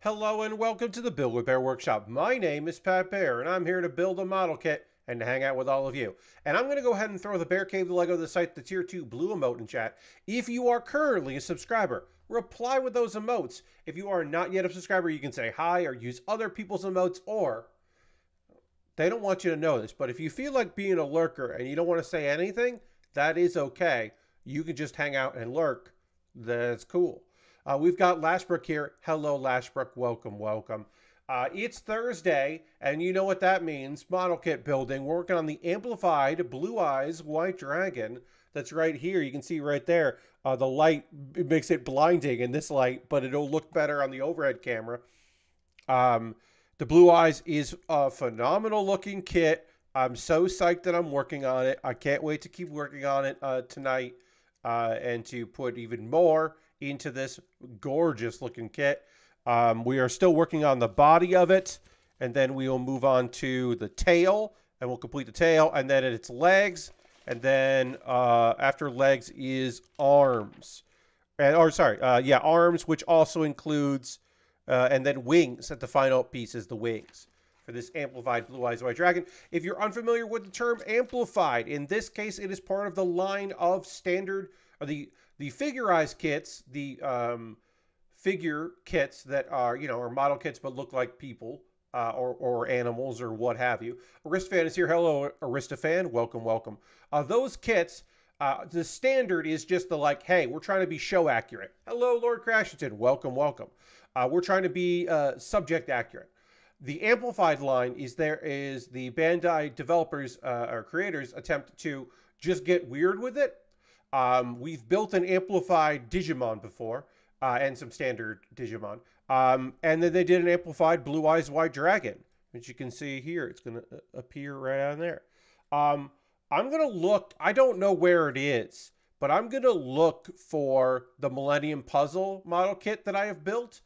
Hello and welcome to the Build with Bear Workshop. My name is Pat Baer and I'm here to build a model kit and to hang out with all of you. And I'm going to go ahead and throw the Bear Cave Lego the site, the tier 2 blue emote in chat. If you are currently a subscriber, reply with those emotes. If you are not yet a subscriber, you can say hi or use other people's emotes, or they don't want you to know this, but if you feel like being a lurker and you don't want to say anything, that is okay. You can just hang out and lurk. That's cool. We've got Lashbrook here. Hello, Lashbrook. Welcome, welcome. It's Thursday, and you know what that means. Model kit building. We're working on the amplified Blue Eyes White Dragon. That's right here. You can see right there. The light makes it blinding in this light, but it'll look better on the overhead camera. The Blue Eyes is a phenomenal looking kit. I'm so psyched that I'm working on it. I can't wait to keep working on it tonight and to put even more into this gorgeous looking kit. We are still working on the body of it, and then we will move on to the tail, and we'll complete the tail, and then its legs, and then after legs is arms. Arms, which also includes, and then wings. At the final piece is the wings for this amplified Blue Eyes White Dragon. If you're unfamiliar with the term amplified, in this case, it is part of the line of standard, or the figurized kits, the figure kits that are, are model kits but look like people or animals or what have you. Aristofan is here. Hello, Aristofan. Welcome, welcome. Those kits, the standard is just the like, hey, we're trying to be show accurate. Hello, Lord Crashington. Welcome, welcome. We're trying to be subject accurate. The amplified line is the Bandai developers or creators attempt to just get weird with it. We've built an amplified Digimon before, and some standard Digimon. And then they did an amplified Blue Eyes White Dragon, which you can see here. It's going to appear right on there. I'm going to look, I don't know where it is, but I'm going to look for the Millennium Puzzle model kit that I have built,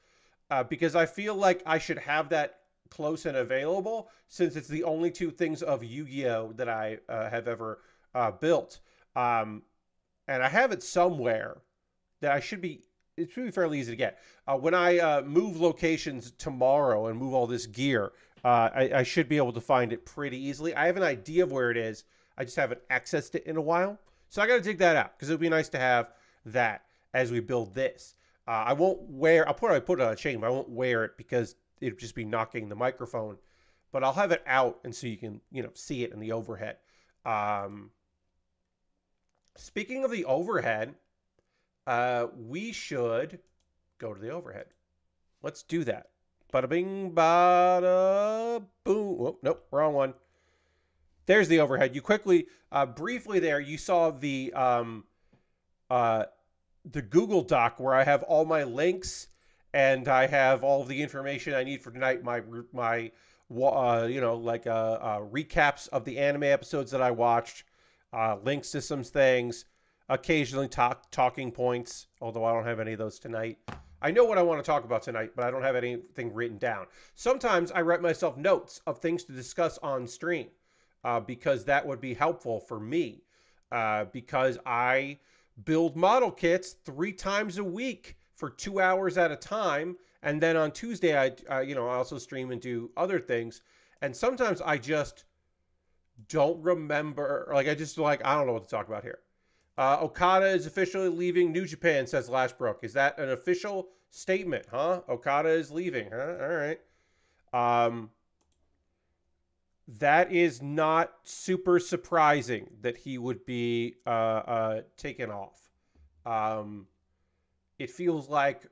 because I feel like I should have that close and available, since it's the only two things of Yu-Gi-Oh! That I have ever built. And I have it somewhere that it should be fairly easy to get. When I move locations tomorrow and move all this gear, I should be able to find it pretty easily. I have an idea of where it is. I just haven't accessed it in a while. So I got to dig that out, because it would be nice to have that as we build this. I won't wear, I put it on a chain, but I won't wear it because it would just be knocking the microphone. But I'll have it out, and so you can, see it in the overhead. Speaking of the overhead, we should go to the overhead. Let's do that. Bada bing, bada boom. Oh, nope, wrong one. There's the overhead. You quickly, briefly there, you saw the Google Doc where I have all my links and I have all of the information I need for tonight. My recaps of the anime episodes that I watched. Links to some things, occasionally talking points, although I don't have any of those tonight. I know what I want to talk about tonight, but I don't have anything written down. Sometimes I write myself notes of things to discuss on stream, because that would be helpful for me, because I build model kits 3 times a week for 2 hours at a time, and then on Tuesday I also stream and do other things, and sometimes I just don't remember, I don't know what to talk about here. Okada is officially leaving New Japan, says Lashbrook. Is that an official statement, huh? Okada is leaving, huh? All right. That is not super surprising that he would be taken off. It feels like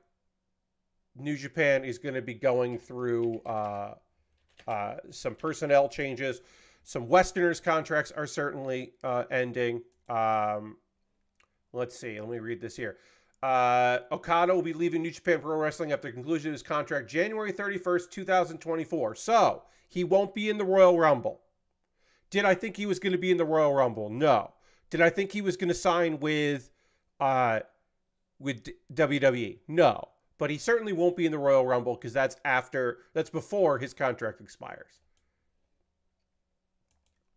New Japan is going to be going through some personnel changes. Some Westerners' contracts are certainly ending. Let's see. Let me read this here. Okada will be leaving New Japan Pro Wrestling after the conclusion of his contract January 31st, 2024. So, he won't be in the Royal Rumble. Did I think he was going to be in the Royal Rumble? No. Did I think he was going to sign with WWE? No. But he certainly won't be in the Royal Rumble, because that's before his contract expires.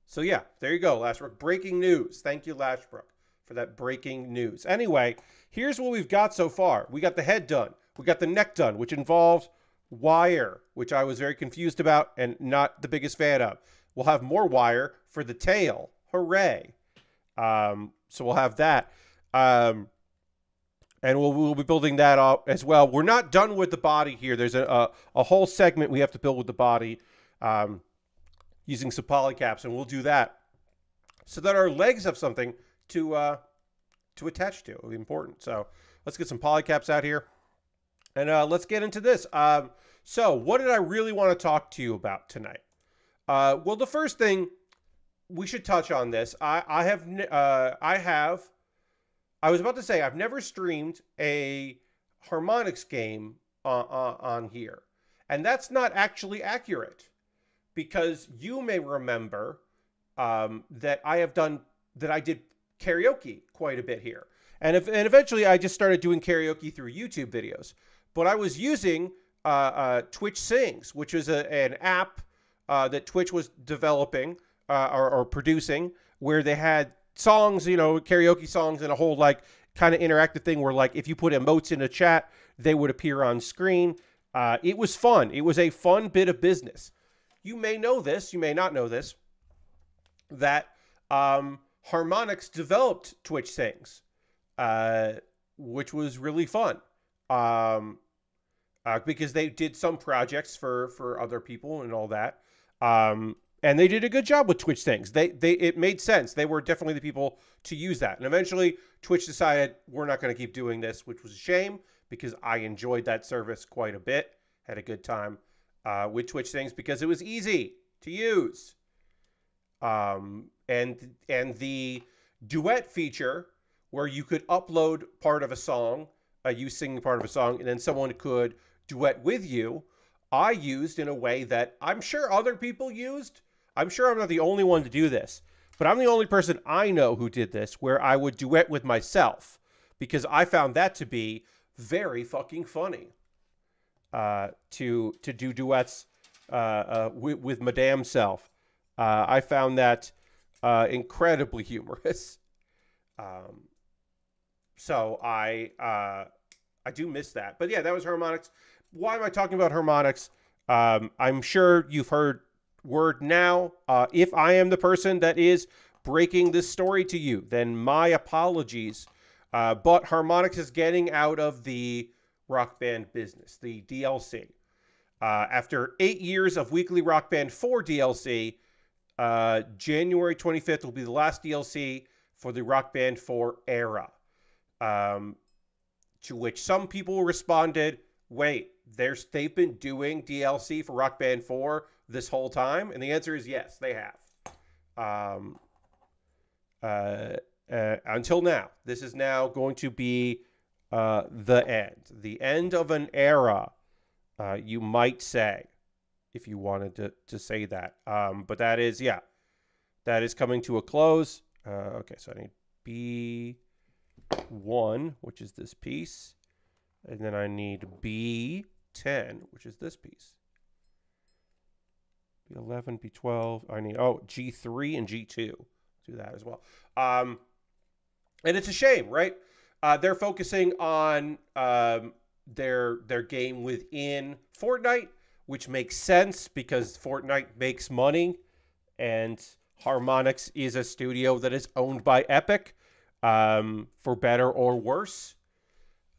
So yeah, there you go, Lashbrook. Breaking news. Thank you, Lashbrook, for that breaking news. Anyway, here's what we've got so far. We got the head done. We got the neck done, which involves wire, which I was very confused about and not the biggest fan of. We'll have more wire for the tail. Hooray. So we'll have that. And we'll be building that up as well. We're not done with the body here. There's a whole segment we have to build with the body using some polycaps, and we'll do that so that our legs have something to attach to. It'll be important. So let's get some polycaps out here, and let's get into this. So what did I really want to talk to you about tonight? Well, the first thing we should touch on this. I was about to say I've never streamed a harmonics game on here, and that's not actually accurate, because you may remember that I did karaoke quite a bit here, and eventually I just started doing karaoke through YouTube videos. But I was using Twitch Sings, which is an app that Twitch was developing or producing, where they had songs, karaoke songs, and a whole like kind of interactive thing where like if you put emotes in a chat, they would appear on screen. It was fun. It was a fun bit of business. You may know this, you may not know this, that Harmonix developed Twitch Sings, which was really fun. Because they did some projects for other people and all that. And they did a good job with Twitch Sings. It made sense. They were definitely the people to use that. And eventually Twitch decided we're not going to keep doing this, which was a shame, because I enjoyed that service quite a bit. Had a good time with Twitch Sings because it was easy to use. And the duet feature, where you could upload part of a song, you singing part of a song, and then someone could duet with you, I used in a way that I'm sure other people used. I'm sure I'm not the only one to do this, but I'm the only person I know who did this, where I would duet with myself, because I found that to be very fucking funny. To do duets with Madame Self. I found that incredibly humorous. So I do miss that. But yeah, that was Harmonix. Why am I talking about Harmonix? I'm sure you've heard word now. If I am the person that is breaking this story to you, then my apologies. But Harmonix is getting out of the Rock Band business, the DLC. After 8 years of weekly Rock Band 4 DLC, January 25th will be the last DLC for the Rock Band 4 era. To which some people responded, wait, they've been doing DLC for Rock Band 4 this whole time? And the answer is yes, they have. Until now. This is now going to be the end of an era, you might say, if you wanted to say that. But that is, yeah, that is coming to a close. Okay, so I need B1, which is this piece. And then I need B10, which is this piece. B11, B12. I need, G3 and G2. Do that as well. And it's a shame, right? They're focusing on their game within Fortnite, which makes sense because Fortnite makes money, and Harmonix is a studio that is owned by Epic, for better or worse.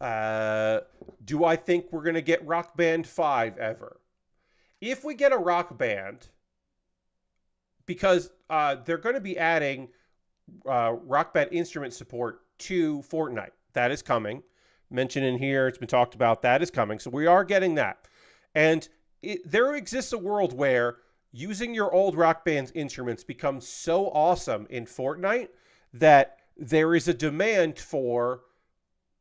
Do I think we're going to get Rock Band 5 ever? If we get a Rock Band, because they're going to be adding Rock Band instrument support to Fortnite. That is coming. Mentioned in here, it's been talked about, that is coming. So we are getting that. And there exists a world where using your old Rock Band's instruments becomes so awesome in Fortnite that there is a demand for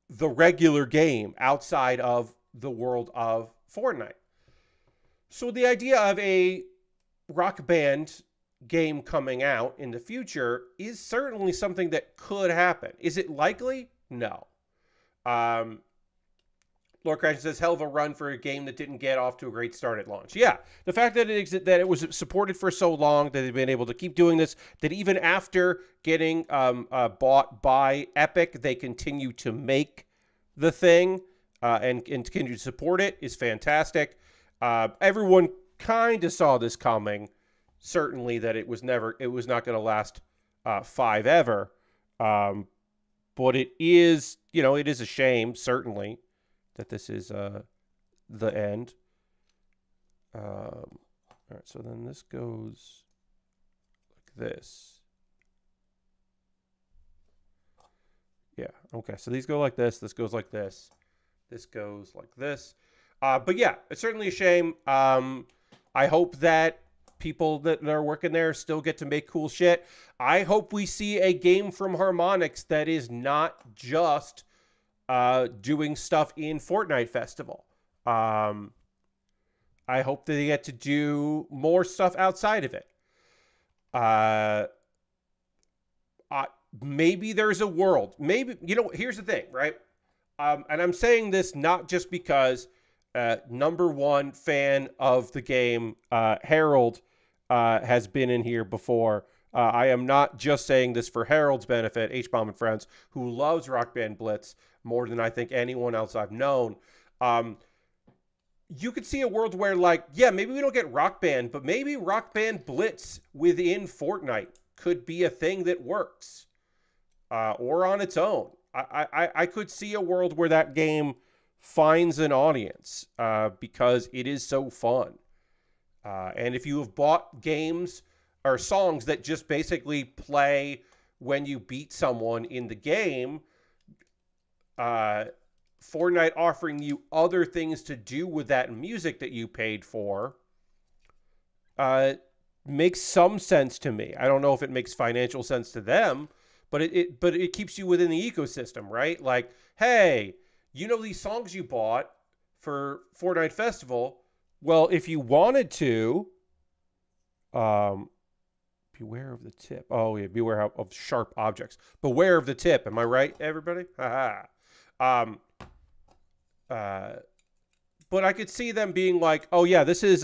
the regular game outside of the world of Fortnite. So the idea of a Rock Band game coming out in the future is certainly something that could happen. Is it likely? No. Lord Crash says, hell of a run for a game that didn't get off to a great start at launch. Yeah, the fact that it was supported for so long, that they've been able to keep doing this, that even after getting bought by Epic, they continue to make the thing and continue to support it is fantastic. Everyone kind of saw this coming. Certainly that it was not going to last 5 ever. But it is, it is a shame, certainly, that this is the end. All right, so then this goes like this. Yeah, okay, so these go like this. This goes like this. This goes like this. But yeah, it's certainly a shame. I hope that people that are working there still get to make cool shit. I hope we see a game from Harmonix that is not just doing stuff in Fortnite Festival. I hope that they get to do more stuff outside of it. Maybe there's a world. Maybe, here's the thing, right? And I'm saying this not just because #1 fan of the game, Harold, has been in here before. I am not just saying this for Harold's benefit, H-Bomb and Friends, who loves Rock Band Blitz more than I think anyone else I've known. You could see a world where, maybe we don't get Rock Band, but maybe Rock Band Blitz within Fortnite could be a thing that works, or on its own. I could see a world where that game finds an audience because it is so fun. And if you have bought games or songs that just basically play when you beat someone in the game, Fortnite offering you other things to do with that music that you paid for makes some sense to me. I don't know if it makes financial sense to them, but it keeps you within the ecosystem, right? Like, hey, these songs you bought for Fortnite Festival. Well, if you wanted to, beware of the tip. Oh yeah, beware of sharp objects. Beware of the tip. Am I right, everybody? Haha. But I could see them being like, oh yeah, this is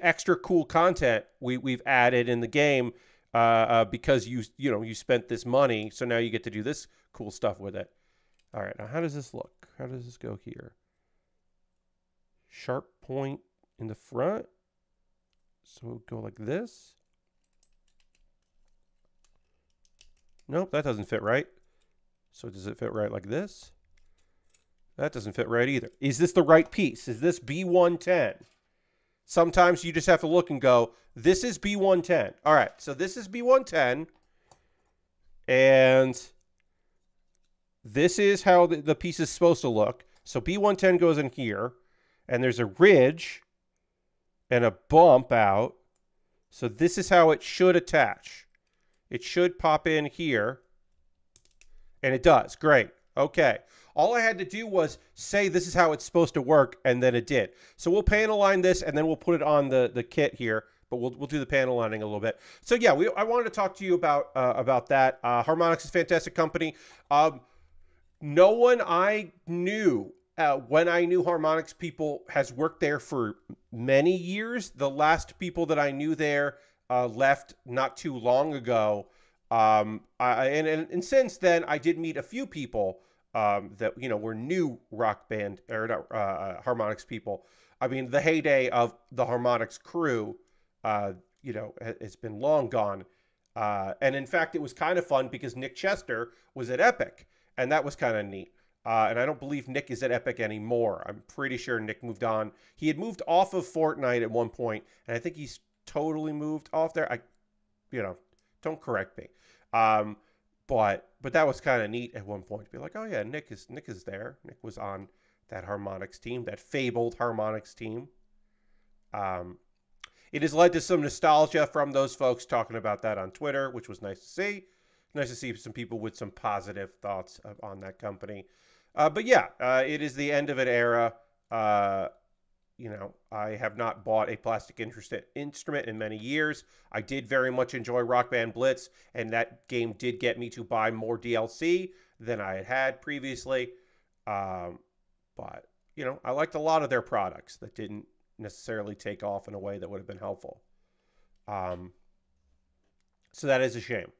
extra cool content we've added in the game because you spent this money, so now you get to do this cool stuff with it. All right, now how does this look? How does this go here? Sharp point in the front. So go like this. Nope, that doesn't fit right. So does it fit right like this? That doesn't fit right either. Is this the right piece? Is this B110? Sometimes you just have to look and go, this is B110. All right, so this is B110. And this is how the piece is supposed to look. So B110 goes in here. And there's a ridge and a bump out. So this is how it should attach. It should pop in here. And it does. Great. Okay. All I had to do was say this is how it's supposed to work, and then it did. So we'll panel line this, and then we'll put it on the kit here. But we'll do the panel lining a little bit. So yeah, I wanted to talk to you about that. Harmonix is a fantastic company. No one I knew when I knew Harmonix people has worked there for many years. The last people that I knew there left not too long ago. And since then, I did meet a few people that were new Rock Band or not, Harmonix people. I mean, the heyday of the Harmonix crew, it's been long gone. And in fact, it was kind of fun because Nick Chester was at Epic, and that was kind of neat. And I don't believe Nick is at Epic anymore. I'm pretty sure Nick moved on. He had moved off of Fortnite at one point, and I think he's totally moved off there. Don't correct me. But that was kind of neat at one point to be like, oh yeah, Nick is there. Nick was on that Harmonix team, that fabled Harmonix team. It has led to some nostalgia from those folks talking about that on Twitter, which was nice to see. Nice to see some people with some positive thoughts on that company. But yeah, it is the end of an era. I have not bought a plastic instrument in many years. I did very much enjoy Rock Band Blitz, and that game did get me to buy more DLC than I had previously. But, I liked a lot of their products that didn't necessarily take off in a way that would have been helpful. So that is a shame.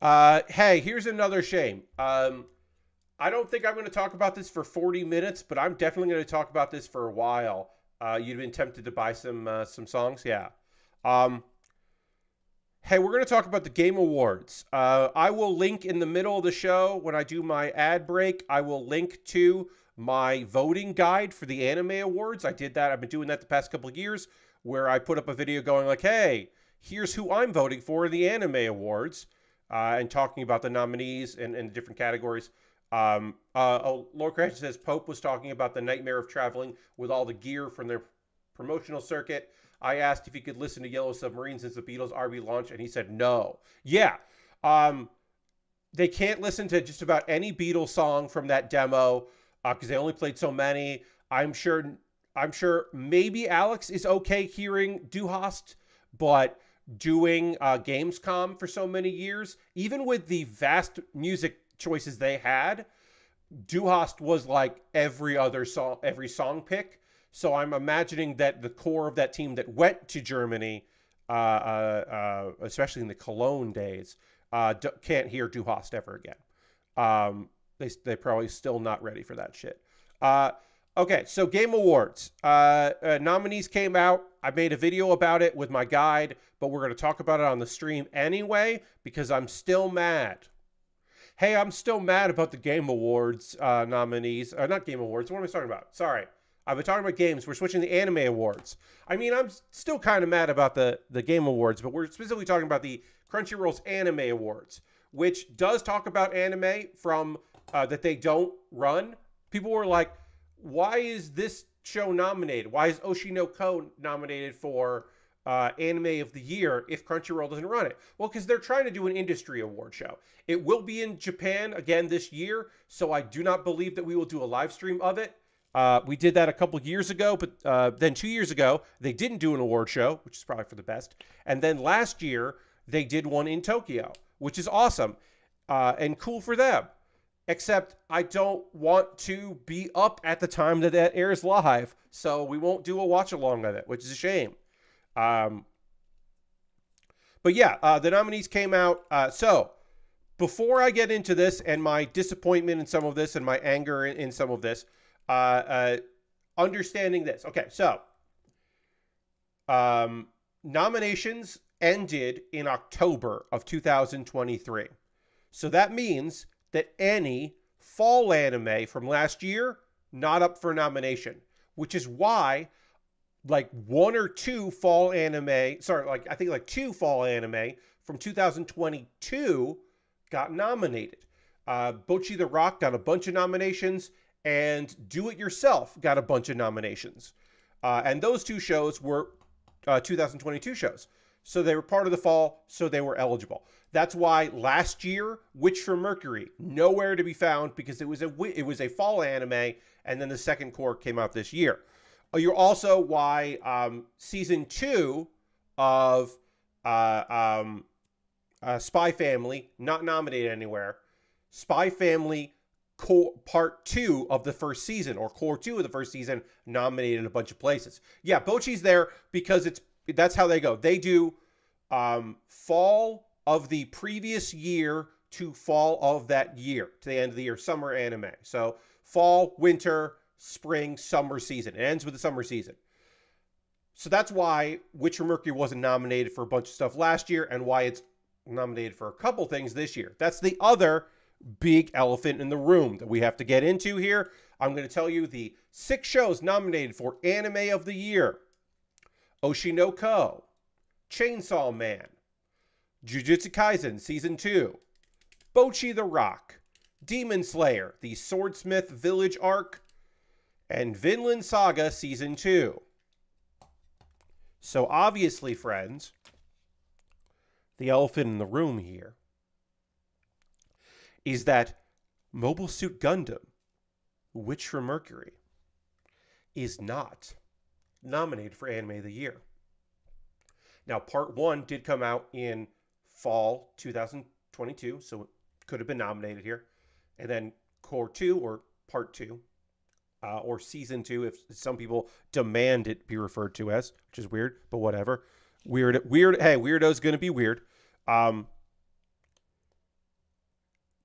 Hey, here's another shame. I don't think I'm going to talk about this for 40 minutes, but I'm definitely going to talk about this for a while. You'd been tempted to buy some songs, yeah. Um, hey, we're going to talk about the Game Awards. I will link in the middle of the show when I do my ad break. I will link to my voting guide for the Anime Awards. I did that. I've been doing that the past couple of years, where I put up a video going like, "Hey, here's who I'm voting for in the Anime Awards," and talking about the nominees and different categories. Lord Crash says Pope was talking about the nightmare of traveling with all the gear from their promotional circuit. I asked if he could listen to Yellow Submarine since the Beatles RB launch, and he said no. Yeah, they can't listen to just about any Beatles song from that demo because they only played so many. I'm sure maybe Alex is okay hearing Du Hast, but doing Gamescom for so many years, even with the vast music choices they had, Du Hast was like every song pick. So I'm imagining that the core of that team that went to Germany, especially in the Cologne days, can't hear Du Hast ever again. They're probably still not ready for that shit. Okay, so Game Awards. Nominees came out. I made a video about it with my guide, but we're going to talk about it on the stream anyway because I'm still mad. Hey, I'm still mad about the Game Awards nominees. Not Game Awards. What am I talking about? Sorry. I've been talking about games. We're switching the Anime Awards. I mean, I'm still kind of mad about the Game Awards, but we're specifically talking about the Crunchyroll's Anime Awards, which does talk about anime from that they don't run. People were like, why is this show nominated? Why is Oshi no Ko nominated for Anime of the Year if Crunchyroll doesn't run it? Well, because they're trying to do an industry award show. It will be in Japan again this year, so I do not believe that we will do a live stream of it. We did that a couple years ago, but then 2 years ago, they didn't do an award show, which is probably for the best. And then last year, they did one in Tokyo, which is awesome and cool for them. Except I don't want to be up at the time that airs live, so we won't do a watch-along of it, which is a shame. But yeah, the nominees came out. So before I get into this and my disappointment in some of this and my anger in some of this, understanding this. Okay, so nominations ended in October of 2023. So that means that any fall anime from last year, not up for nomination, which is why like one or two fall anime, I think like two fall anime from 2022 got nominated. Bocchi the Rock got a bunch of nominations, and Do It Yourself got a bunch of nominations. And those two shows were 2022 shows. So they were part of the fall, so they were eligible. That's why last year, Witch from Mercury, nowhere to be found because it was a fall anime, and then the second core came out this year. You're also why season 2 of Spy Family not nominated anywhere. Spy Family part 2 of the first season, or core 2 of the first season, nominated in a bunch of places. Yeah, Bocchi's there because that's how they go. They do fall of the previous year to fall of that year, to the end of the year, summer anime. So fall, winter, spring, summer season. It ends with the summer season. So that's why Witch from Mercury wasn't nominated for a bunch of stuff last year, and why it's nominated for a couple things this year. That's the other big elephant in the room that we have to get into here. I'm going to tell you the 6 shows nominated for Anime of the Year. Oshi no Ko, Chainsaw Man, Jujutsu Kaisen Season 2, Bocchi the Rock, Demon Slayer, the Swordsmith Village arc, and Vinland Saga Season 2. So obviously, friends, the elephant in the room here is that Mobile Suit Gundam, Witch from Mercury, is not nominated for Anime of the Year. Now, Part 1 did come out in fall 2022, so it could have been nominated here. And then Core 2, or Part 2, or Season 2, if some people demand it be referred to as, which is weird, but whatever. Weird. Hey, Weirdo's going to be weird.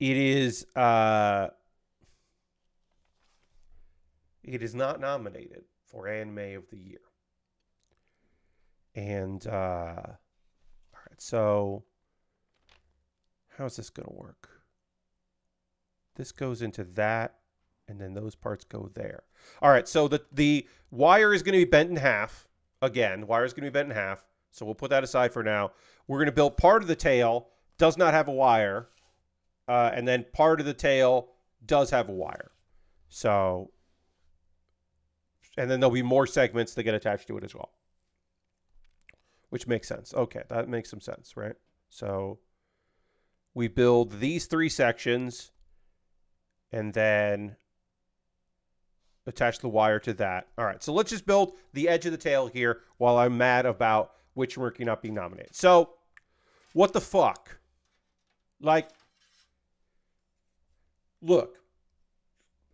It is, It is not nominated for Anime of the Year. And, all right, so how's this going to work? This goes into that, and then those parts go there. All right, so the wire is going to be bent in half. Again, wire is going to be bent in half. So we'll put that aside for now. We're going to build part of the tail, does not have a wire, and then part of the tail does have a wire. So, and then there'll be more segments that get attached to it as well, which makes sense. Okay, that makes some sense, right? So we build these 3 sections and then attach the wire to that. All right, so let's just build the edge of the tail here while I'm mad about which Rookie not being nominated. So, what the fuck? Like, look,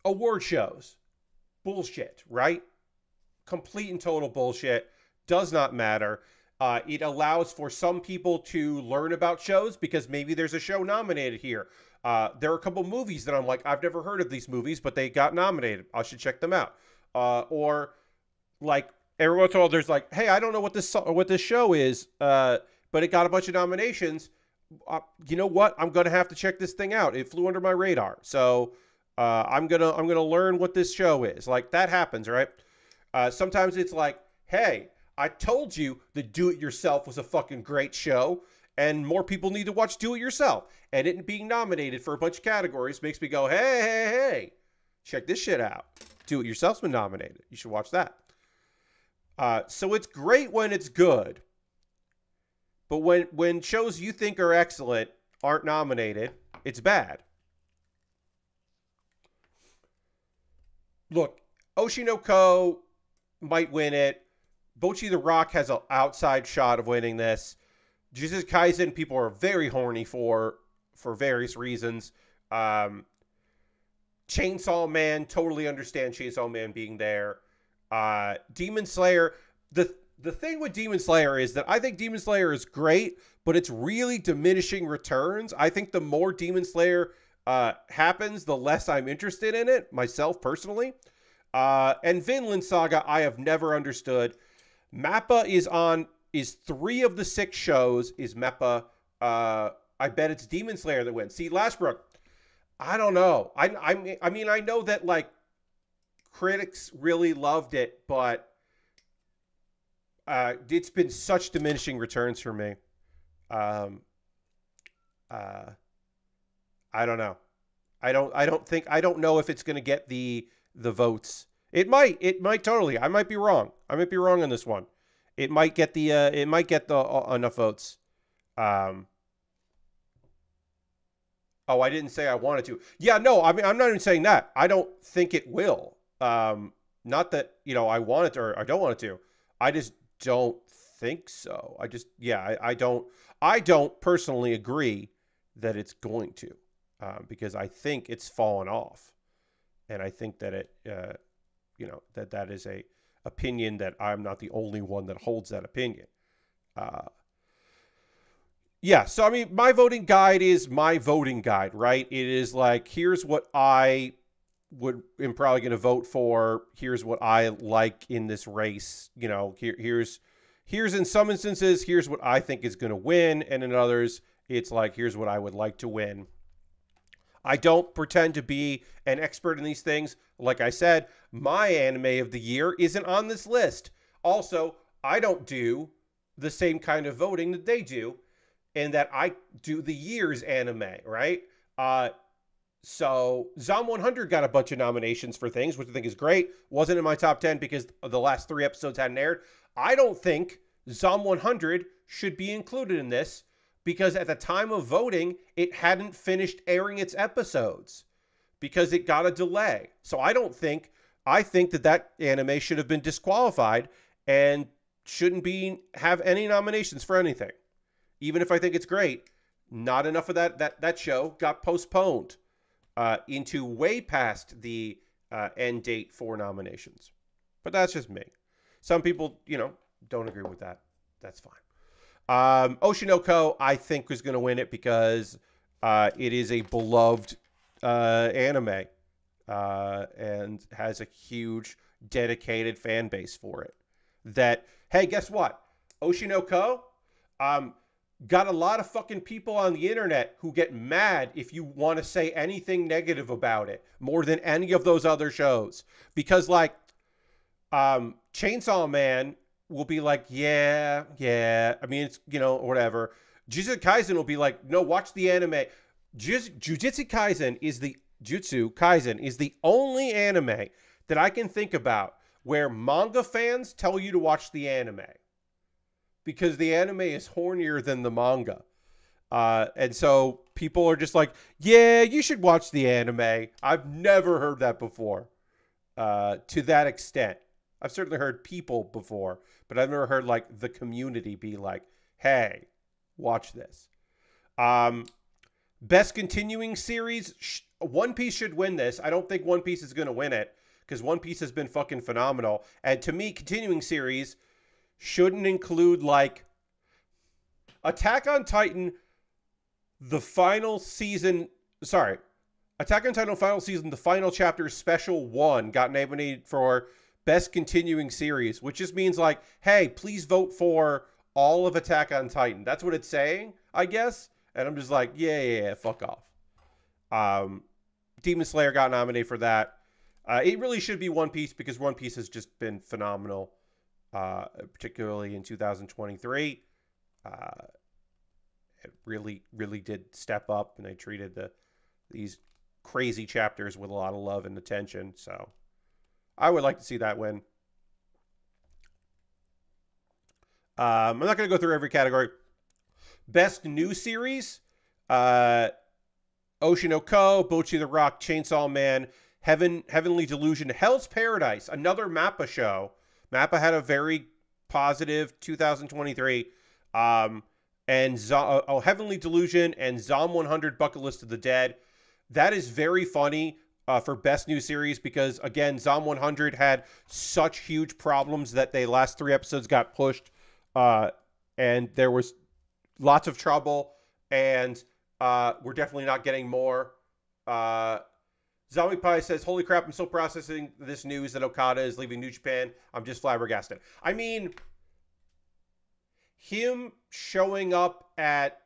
award shows, bullshit, right? Complete and total bullshit. Does not matter. It allows for some people to learn about shows because maybe there's a show nominated here. There are a couple movies that I'm like, I've never heard of these movies, but they got nominated. I should check them out. Or like every once in a while, there's like, hey, I don't know what this show is, but it got a bunch of nominations. You know what? I'm gonna have to check this thing out. It flew under my radar, so I'm gonna learn what this show is. Like that happens, right? Sometimes it's like, hey, I told you that Do It Yourself was a fucking great show, and more people need to watch Do It Yourself. And it being nominated for a bunch of categories makes me go, hey, check this shit out. Do It Yourself's been nominated. You should watch that. So it's great when it's good. But when shows you think are excellent aren't nominated, it's bad. Look, Oshinoko might win it. Bocchi the Rock has an outside shot of winning this. Jujutsu Kaisen, people are very horny for various reasons. Chainsaw Man, totally understand Chainsaw Man being there. Demon Slayer, the thing with Demon Slayer is that I think Demon Slayer is great, but it's really diminishing returns. I think the more Demon Slayer happens, the less I'm interested in it, myself personally. And Vinland Saga, I have never understood. Mappa is 3 of the 6 shows is Mappa. I bet it's Demon Slayer that wins. See, Lashbrook, I don't know. I mean, I know that like critics really loved it, but it's been such diminishing returns for me. I don't know. I don't know if it's going to get the votes. It might totally. I might be wrong. I might be wrong on this one. It might get the enough votes. Oh, I didn't say I wanted to. Yeah, no, I mean, I'm not even saying that. I don't think it will. Not that, I want it or I don't want it to. I just don't think so. I don't personally agree that it's going to, because I think it's fallen off. And I think that it, that is a opinion that I'm not the only one that holds that opinion. Yeah, so I mean, my voting guide is my voting guide, right? It is like, here's what I am probably going to vote for. Here's what I like in this race. Here's in some instances, here's what I think is going to win. And in others, it's like, here's what I would like to win. I don't pretend to be an expert in these things. Like I said, my anime of the year isn't on this list. Also, I don't do the same kind of voting that they do, in that I do the year's anime, right? So Zom 100 got a bunch of nominations for things, which I think is great. Wasn't in my top 10 because the last 3 episodes hadn't aired. I don't think Zom 100 should be included in this because at the time of voting, it hadn't finished airing its episodes because it got a delay. So I think that anime should have been disqualified and shouldn't have any nominations for anything. Even if I think it's great, not enough of that show got postponed into way past the end date for nominations. But that's just me. Some people, don't agree with that. That's fine. Oshinoko, I think, is going to win it because it is a beloved anime. and has a huge dedicated fan base for it. That, hey, guess what? Oshinoko got a lot of fucking people on the internet who get mad if you want to say anything negative about it more than any of those other shows. Because, like, Chainsaw Man will be like, yeah. I mean, it's, you know, whatever. Jujutsu Kaisen will be like, no, watch the anime. Jujutsu Kaisen is the only anime that I can think about where manga fans tell you to watch the anime. Because the anime is hornier than the manga. And so people are just like, yeah, you should watch the anime. I've never heard that before. To that extent. I've certainly heard people before, but I've never heard like the community be like, hey, watch this. Best continuing series, One Piece should win this. I don't think One Piece is going to win it because One Piece has been fucking phenomenal. And to me, continuing series shouldn't include like Attack on Titan, the final season. Sorry, Attack on Titan final season, the final chapter, special 1 got nominated for Best Continuing Series, which just means like, hey, please vote for all of Attack on Titan. That's what it's saying, I guess. And I'm just like, yeah, fuck off. Demon Slayer got nominated for that. It really should be One Piece because One Piece has just been phenomenal, particularly in 2023. It really did step up, and they treated these crazy chapters with a lot of love and attention. So I would like to see that win. I'm not going to go through every category. Best New Series, Oshinoko, Bocchi the Rock, Chainsaw Man, Heavenly Delusion, Hell's Paradise, another Mappa show. Mappa had a very positive 2023. And Heavenly Delusion and Zom 100 Bucket List of the Dead. That is very funny for Best New Series because, again, Zom 100 had such huge problems that the last 3 episodes got pushed. And there was lots of trouble, and we're definitely not getting more. Zombie Pie says, holy crap, I'm still processing this news that Okada is leaving New Japan. I'm just flabbergasted. I mean, him showing up at,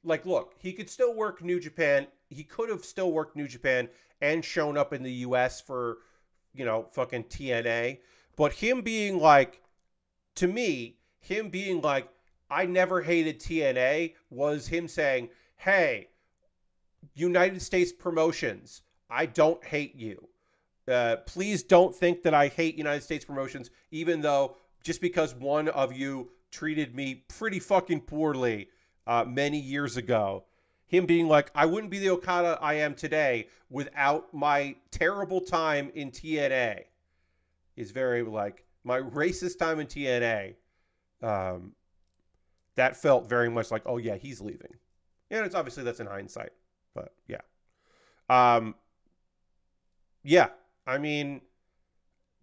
like, look, he could still work New Japan. He could have still worked New Japan and shown up in the U.S. for, you know, fucking TNA. But him being like, to me, him being like, I never hated TNA was him saying, hey, United States Promotions, I don't hate you. Please don't think that I hate United States Promotions, even though just because one of you treated me pretty fucking poorly many years ago. Him being like, I wouldn't be the Okada I am today without my terrible time in TNA. Is very like, my racist time in TNA. That felt very much like, oh yeah, he's leaving. And it's obviously that's in hindsight, but yeah. Yeah, I mean,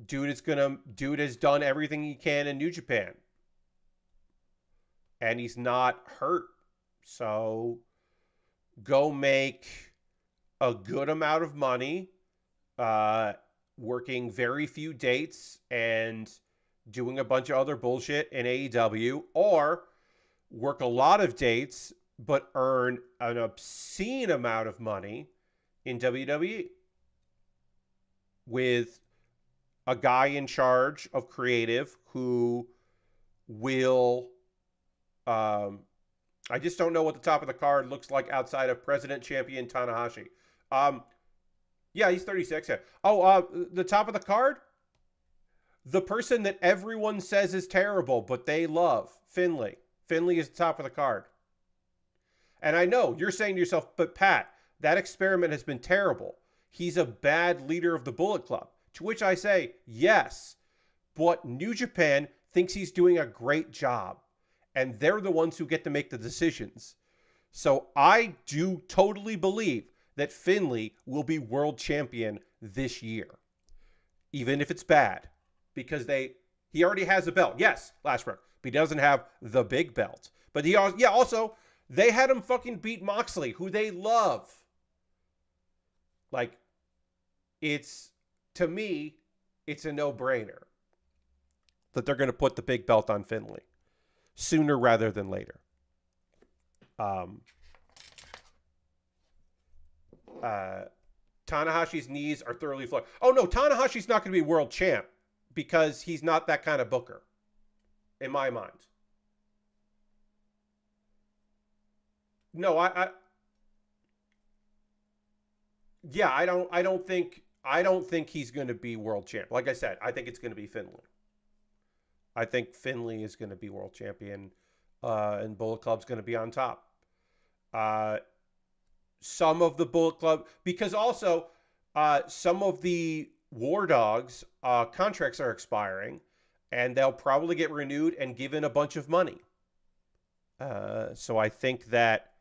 dude has done everything he can in New Japan. And he's not hurt. So go make a good amount of money, working very few dates and doing a bunch of other bullshit in AEW, or work a lot of dates but earn an obscene amount of money in WWE with a guy in charge of creative who will I just don't know what the top of the card looks like outside of President Champion Tanahashi. Yeah, he's 36. Yeah. Oh, the top of the card? The person that everyone says is terrible, but they love, Finlay. Finlay is the top of the card. And I know, you're saying to yourself, but Pat, that experiment has been terrible. He's a bad leader of the Bullet Club. To which I say, yes, but New Japan thinks he's doing a great job. And they're the ones who get to make the decisions. So I do totally believe that Finlay will be world champion this year. Even if it's bad. Because he already has a belt. Yes, Lashbrook. But he doesn't have the big belt. But he also, they had him fucking beat Moxley, who they love. Like, it's, to me, it's a no-brainer that they're going to put the big belt on Finlay sooner rather than later. Tanahashi's knees are thoroughly flawed. Oh, no, Tanahashi's not going to be world champ because he's not that kind of booker, in my mind. No, yeah, I don't think he's going to be world champ. Like I said, I think it's going to be Finlay. I think Finlay is going to be world champion, and Bullet Club's going to be on top. Some of the Bullet Club, because also some of the War Dogs contracts are expiring, and they'll probably get renewed and given a bunch of money. So I think that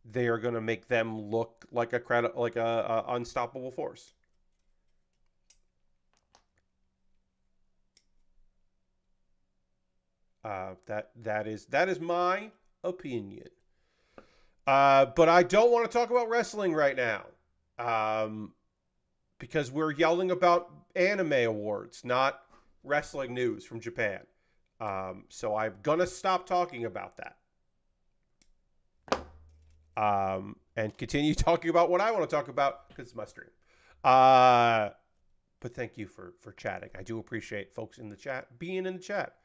they are going to make them look like a unstoppable force. That is my opinion. But I don't want to talk about wrestling right now, because we're yelling about anime awards, not wrestling news from Japan. So I'm gonna stop talking about that, and continue talking about what I want to talk about because it's my stream. But thank you for chatting. I do appreciate folks in the chat being in the chat.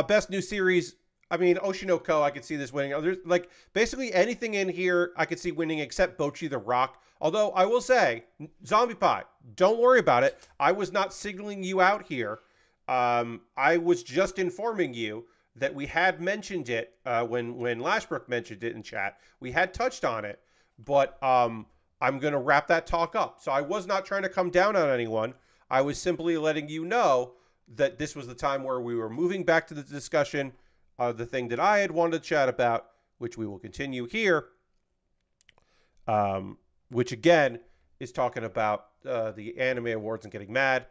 Best new series. I mean, Oshinoko, I could see this winning. There's like basically anything in here I could see winning except Bocchi the Rock. Although I will say, Zombie Pie, don't worry about it. I was not signaling you out here. I was just informing you that we had mentioned it when Lashbrook mentioned it in chat. We had touched on it, but I'm going to wrap that talk up. So I was not trying to come down on anyone. I was simply letting you know that this was the time where we were moving back to the discussion of the thing that I had wanted to chat about, which we will continue here, which again is talking about the anime awards and getting mad.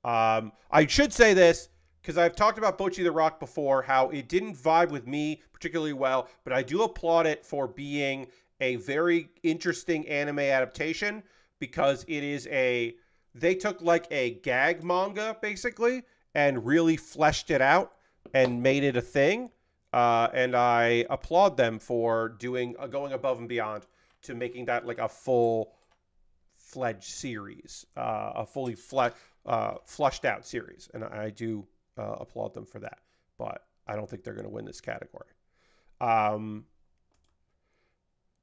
I should say this because I've talked about Bocchi the Rock before, how it didn't vibe with me particularly well, but I do applaud it for being a very interesting anime adaptation because it is they took like a gag manga basically and really fleshed it out and made it a thing. And I applaud them for going above and beyond to making that like a full-fledged series, a fully flushed out series. And I do applaud them for that. But I don't think they're going to win this category.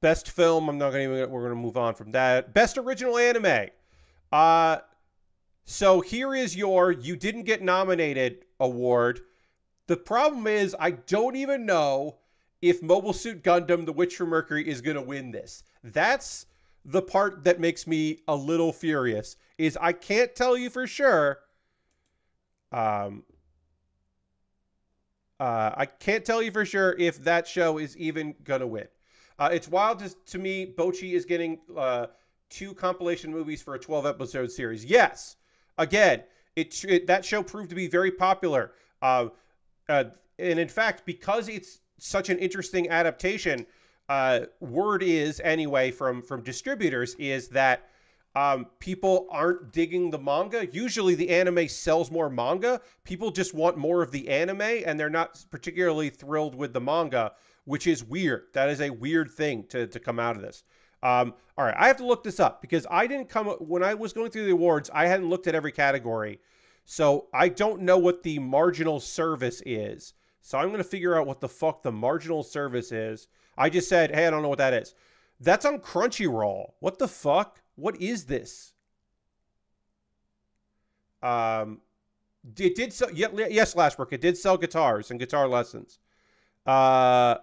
Best film, we're going to move on from that. Best original anime. So here is your You Didn't Get Nominated award. The problem is I don't even know if Mobile Suit Gundam: The Witch from Mercury is going to win this. That's the part that makes me a little furious, is I can't tell you for sure. I can't tell you for sure if that show is even going to win. It's wild to me. Bocchi is getting 2 compilation movies for a 12-episode series. Yes. Again, that show proved to be very popular. And in fact, because it's such an interesting adaptation, word is, anyway, from distributors, is that people aren't digging the manga. Usually the anime sells more manga. People just want more of the anime, and they're not particularly thrilled with the manga, which is weird. That is a weird thing to come out of this. All right, I have to look this up because when I was going through the awards, I hadn't looked at every category. So I don't know what the marginal service is. So I'm going to figure out what the fuck the marginal service is. I just said, hey, I don't know what that is. That's on Crunchyroll. What the fuck? What is this? It did sell, yes, Lashbrook, it did sell guitars and guitar lessons. The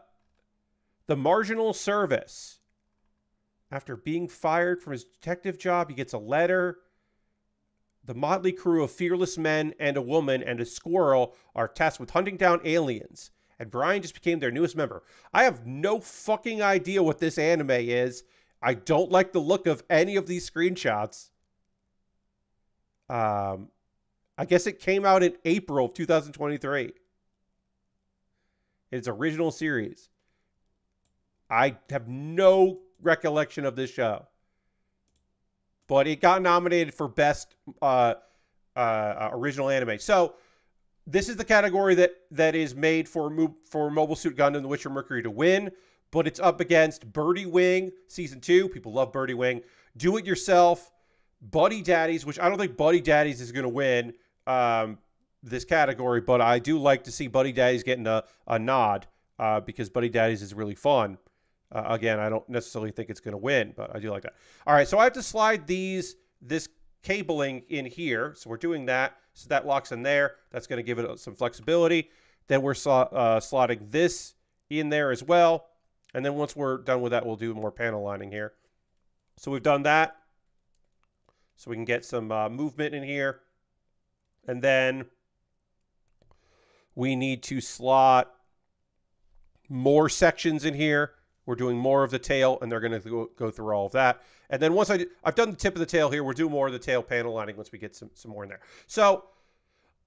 marginal service. After being fired from his detective job, he gets a letter. The motley crew of fearless men and a woman and a squirrel are tasked with hunting down aliens, and Brian just became their newest member. I have no fucking idea what this anime is. I don't like the look of any of these screenshots. I guess it came out in April of 2023. It's original series. I have no recollection of this show. but it got nominated for Best Original Anime. So this is the category that is made for Mobile Suit Gundam: The Witcher Mercury to win, but it's up against Birdie Wing Season 2. People love Birdie Wing. Do It Yourself, Buddy Daddies, which I don't think Buddy Daddies is going to win this category, but I do like to see Buddy Daddies getting a nod because Buddy Daddies is really fun. Again, I don't necessarily think it's going to win, but I do like that. All right, so I have to slide this cabling in here. So we're doing that. So that locks in there. That's going to give it some flexibility. Then we're slotting this in there as well. And then once we're done with that, we'll do more panel lining here. So we've done that. So we can get some movement in here. And then we need to slot more sections in here. We're doing more of the tail, and they're going to go through all of that. And then once I've done the tip of the tail here, we'll do more of the tail panel lining once we get some more in there. So,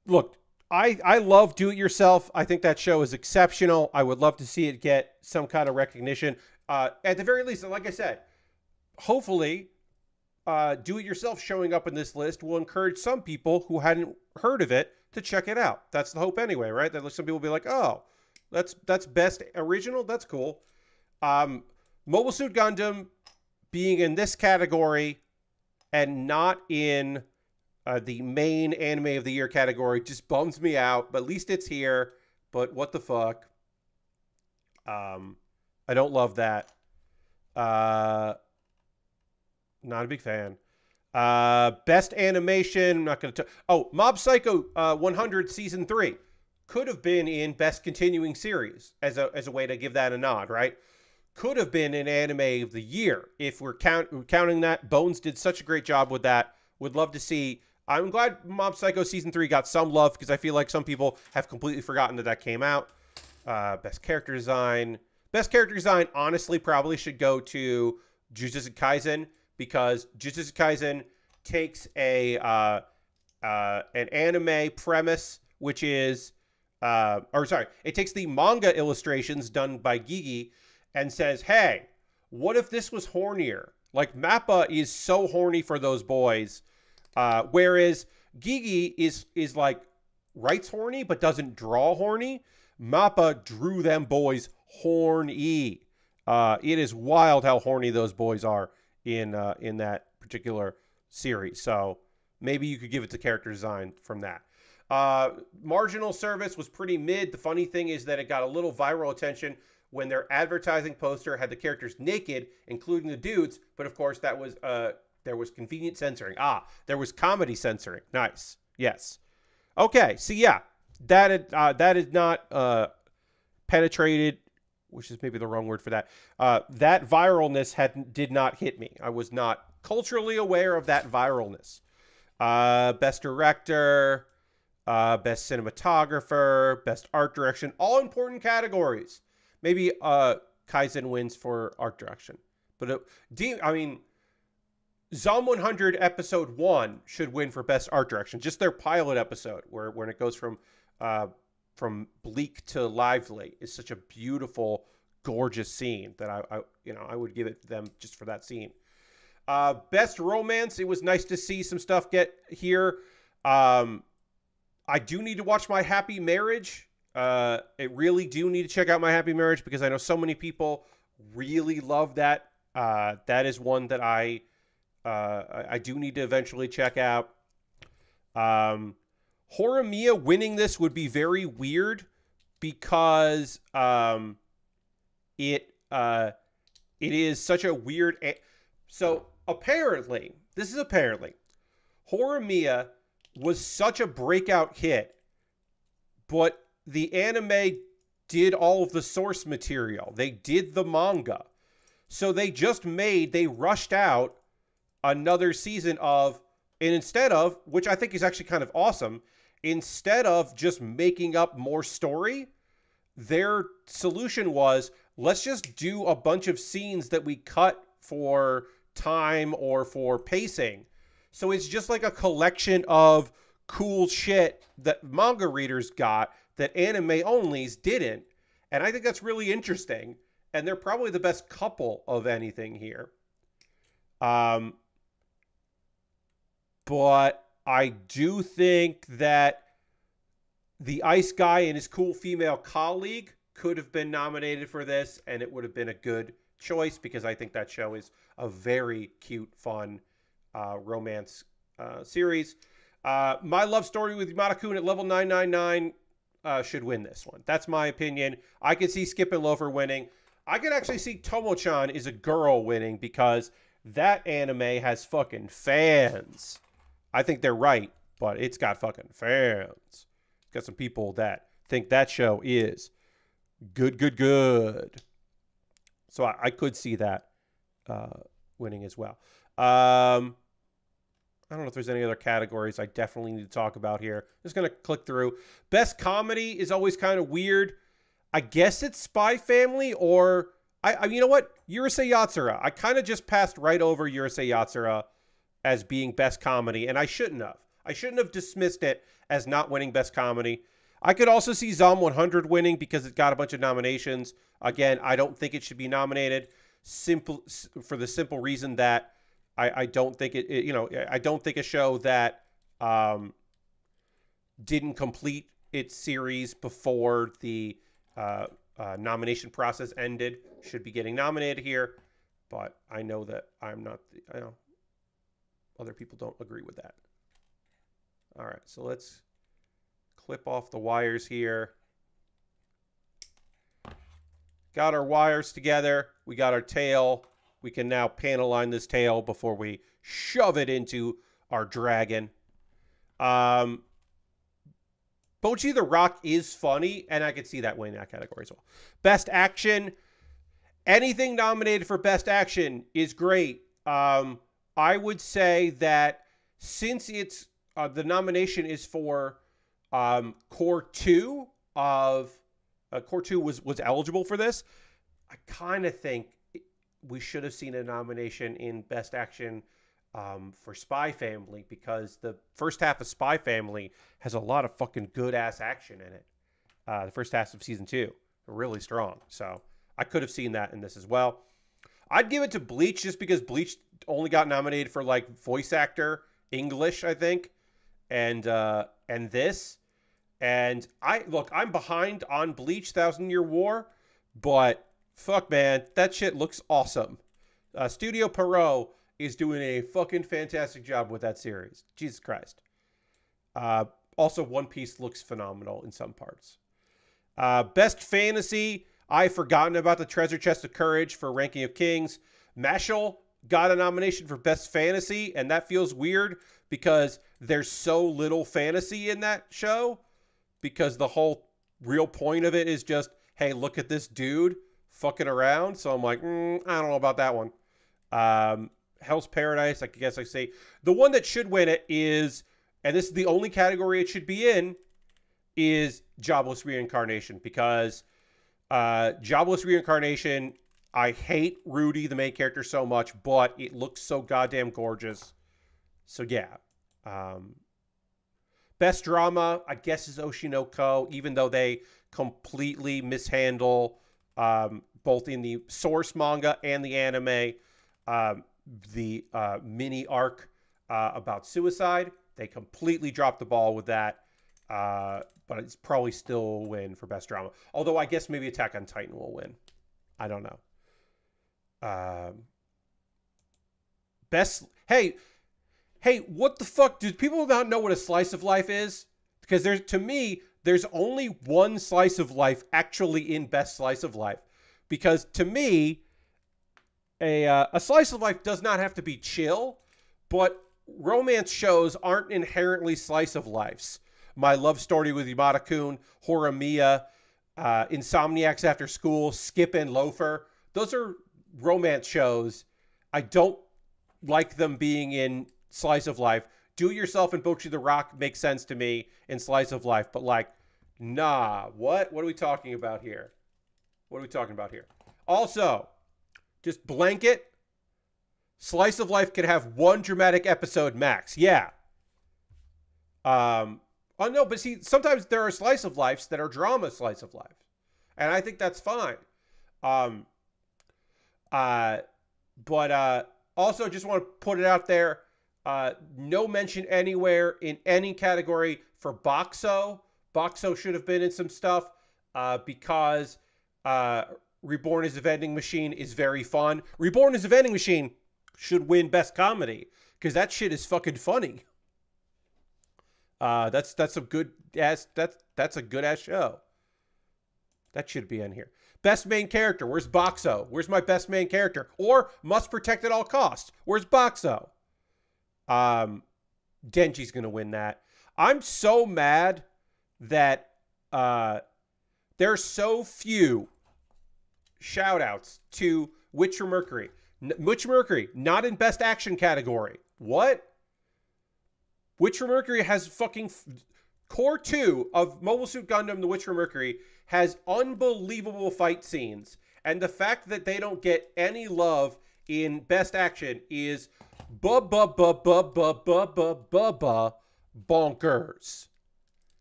look, I love Do It Yourself. I think that show is exceptional. I would love to see it get some kind of recognition. At the very least, like I said, hopefully Do It Yourself showing up in this list will encourage some people who hadn't heard of it to check it out. That's the hope anyway, right? That some people will be like, oh, that's Best Original? That's cool. Mobile Suit Gundam being in this category and not in the main Anime of the Year category just bums me out. But at least it's here. But what the fuck? I don't love that. Not a big fan. Best Animation. I'm not going to... Oh, Mob Psycho 100 Season 3 could have been in Best Continuing Series as a way to give that a nod, right? Could have been an Anime of the Year. If we're counting that, Bones did such a great job with that. Would love to see... I'm glad Mob Psycho Season 3 got some love because I feel like some people have completely forgotten that came out. Best Character Design. Best Character Design, honestly, probably should go to Jujutsu Kaisen because Jujutsu Kaisen takes an anime premise, which is... it takes the manga illustrations done by Gigi and says, hey, what if this was hornier? Like, Mappa is so horny for those boys, whereas Gigi is like, writes horny but doesn't draw horny. Mappa drew them boys horny. It is wild how horny those boys are in that particular series. So maybe you could give it to character design from that. Marginal Service was pretty mid. The funny thing is that it got a little viral attention when their advertising poster had the characters naked, including the dudes. But of course, that was there was convenient censoring. There was comedy censoring. Nice. Yes. Okay. So yeah, that is not penetrated, which is maybe the wrong word for that. That viralness did not hit me. I was not culturally aware of that viralness. Best Director, Best Cinematographer, Best Art Direction, all important categories. Maybe Kaizen wins for art direction. But Zom 100 Episode 1 should win for Best Art Direction. Just their pilot episode, when it goes from bleak to lively, is such a beautiful, gorgeous scene that I would give it to them just for that scene. Best Romance, it was nice to see some stuff get here. I do need to watch My Happy Marriage. I really do need to check out My Happy Marriage because I know so many people really love that. That is one that I do need to eventually check out. Horimiya winning this would be very weird because it is such a weird... So apparently, Horimiya was such a breakout hit, but the anime did all of the source material. They did the manga. So they rushed out another season of, and instead of, which I think is actually kind of awesome, instead of just making up more story, their solution was, let's just do a bunch of scenes that we cut for time or for pacing. So it's just like a collection of cool shit that manga readers got that anime onlys didn't. And I think that's really interesting. And they're probably the best couple of anything here. but I do think that the Ice Guy and his cool female colleague could have been nominated for this, and it would have been a good choice because I think that show is a very cute, fun romance series. My Love Story with Yamada-kun at level 999 should win this one. That's my opinion. I could see Skip and Loafer winning. I could actually see Tomo-chan is a girl winning because that anime has fucking fans. I think they're right, but it's got fucking fans. It's got some people that think that show is good. So I could see that winning as well. I don't know if there's any other categories I definitely need to talk about here. Just going to click through. Best comedy is always kind of weird. I guess it's Spy Family or... you know what? Urusei Yatsura. I kind of just passed right over Urusei Yatsura as being best comedy, and I shouldn't have. I shouldn't have dismissed it as not winning best comedy. I could also see Zom 100 winning because it got a bunch of nominations. Again, I don't think it should be nominated for the simple reason that I don't think I don't think a show that didn't complete its series before the nomination process ended should be getting nominated here. But I know that I'm not. I know other people don't agree with that. All right, so let's clip off the wires here. Got our wires together. We got our tail. We can now panel line this tail before we shove it into our dragon. Bocchi the Rock is funny, and I could see that winning that category as well. Best Action. Anything nominated for Best Action is great. I would say that since it's the nomination is for Core 2 of... Core 2 was eligible for this. I kind of think we should have seen a nomination in Best Action for Spy Family because the first half of Spy Family has a lot of fucking good-ass action in it. The first half of Season 2. Really strong. So I could have seen that in this as well. I'd give it to Bleach just because Bleach only got nominated for, like, voice actor English, I think. And this... And I'm behind on Bleach 1,000-Year War, but fuck, man, that shit looks awesome. Studio Pierrot is doing a fucking fantastic job with that series. Jesus Christ. Also, One Piece looks phenomenal in some parts. Best Fantasy, I've forgotten about the Treasure Chest of Courage for Ranking of Kings. Mashal got a nomination for Best Fantasy, and that feels weird because there's so little fantasy in that show. Because the whole real point of it is just, hey, look at this dude fucking around. So I'm like, I don't know about that one. Hell's Paradise, I guess I say. The one that should win it is, and this is the only category it should be in, is Jobless Reincarnation. Because Jobless Reincarnation, I hate Rudy, the main character, so much, but it looks so goddamn gorgeous. So yeah. Best Drama, I guess, is Oshinoko, even though they completely mishandle both in the source manga and the anime the mini arc about suicide. They completely dropped the ball with that, but it's probably still a win for Best Drama. Although I guess maybe Attack on Titan will win. I don't know. Hey, what the fuck? Do people not know what a slice of life is? Because to me, there's only one slice of life actually in Best Slice of Life. Because to me, a slice of life does not have to be chill, but romance shows aren't inherently slice of lives. My Love Story with Yamada-kun, Horimiya, Insomniacs After School, Skip and Loafer. Those are romance shows. I don't like them being in slice of life. Do It Yourself and Bocchi the Rock makes sense to me in slice of life, but like, nah, what are we talking about here? What are we talking about here? Also, just blanket, slice of life can have one dramatic episode max. Yeah. Oh no, but see, sometimes there are slice of lives that are drama slice of life, and I think that's fine. But also just want to put it out there. No mention anywhere in any category for Boxo. Boxo should have been in some stuff because Reborn as a Vending Machine is very fun. Reborn as a Vending Machine should win Best Comedy because that shit is fucking funny. That's a good ass that's a good ass show. That should be in here. Best main character. Where's Boxo? Where's my best main character? Or Must Protect at All Costs. Where's Boxo? Denji's gonna win that. I'm so mad that there's so few shout outs to Witcher Mercury. Witcher Mercury, not in best action category. What? Witcher Mercury has fucking Core 2 of Mobile Suit Gundam The Witcher Mercury has unbelievable fight scenes. And the fact that they don't get any love in best action is bonkers.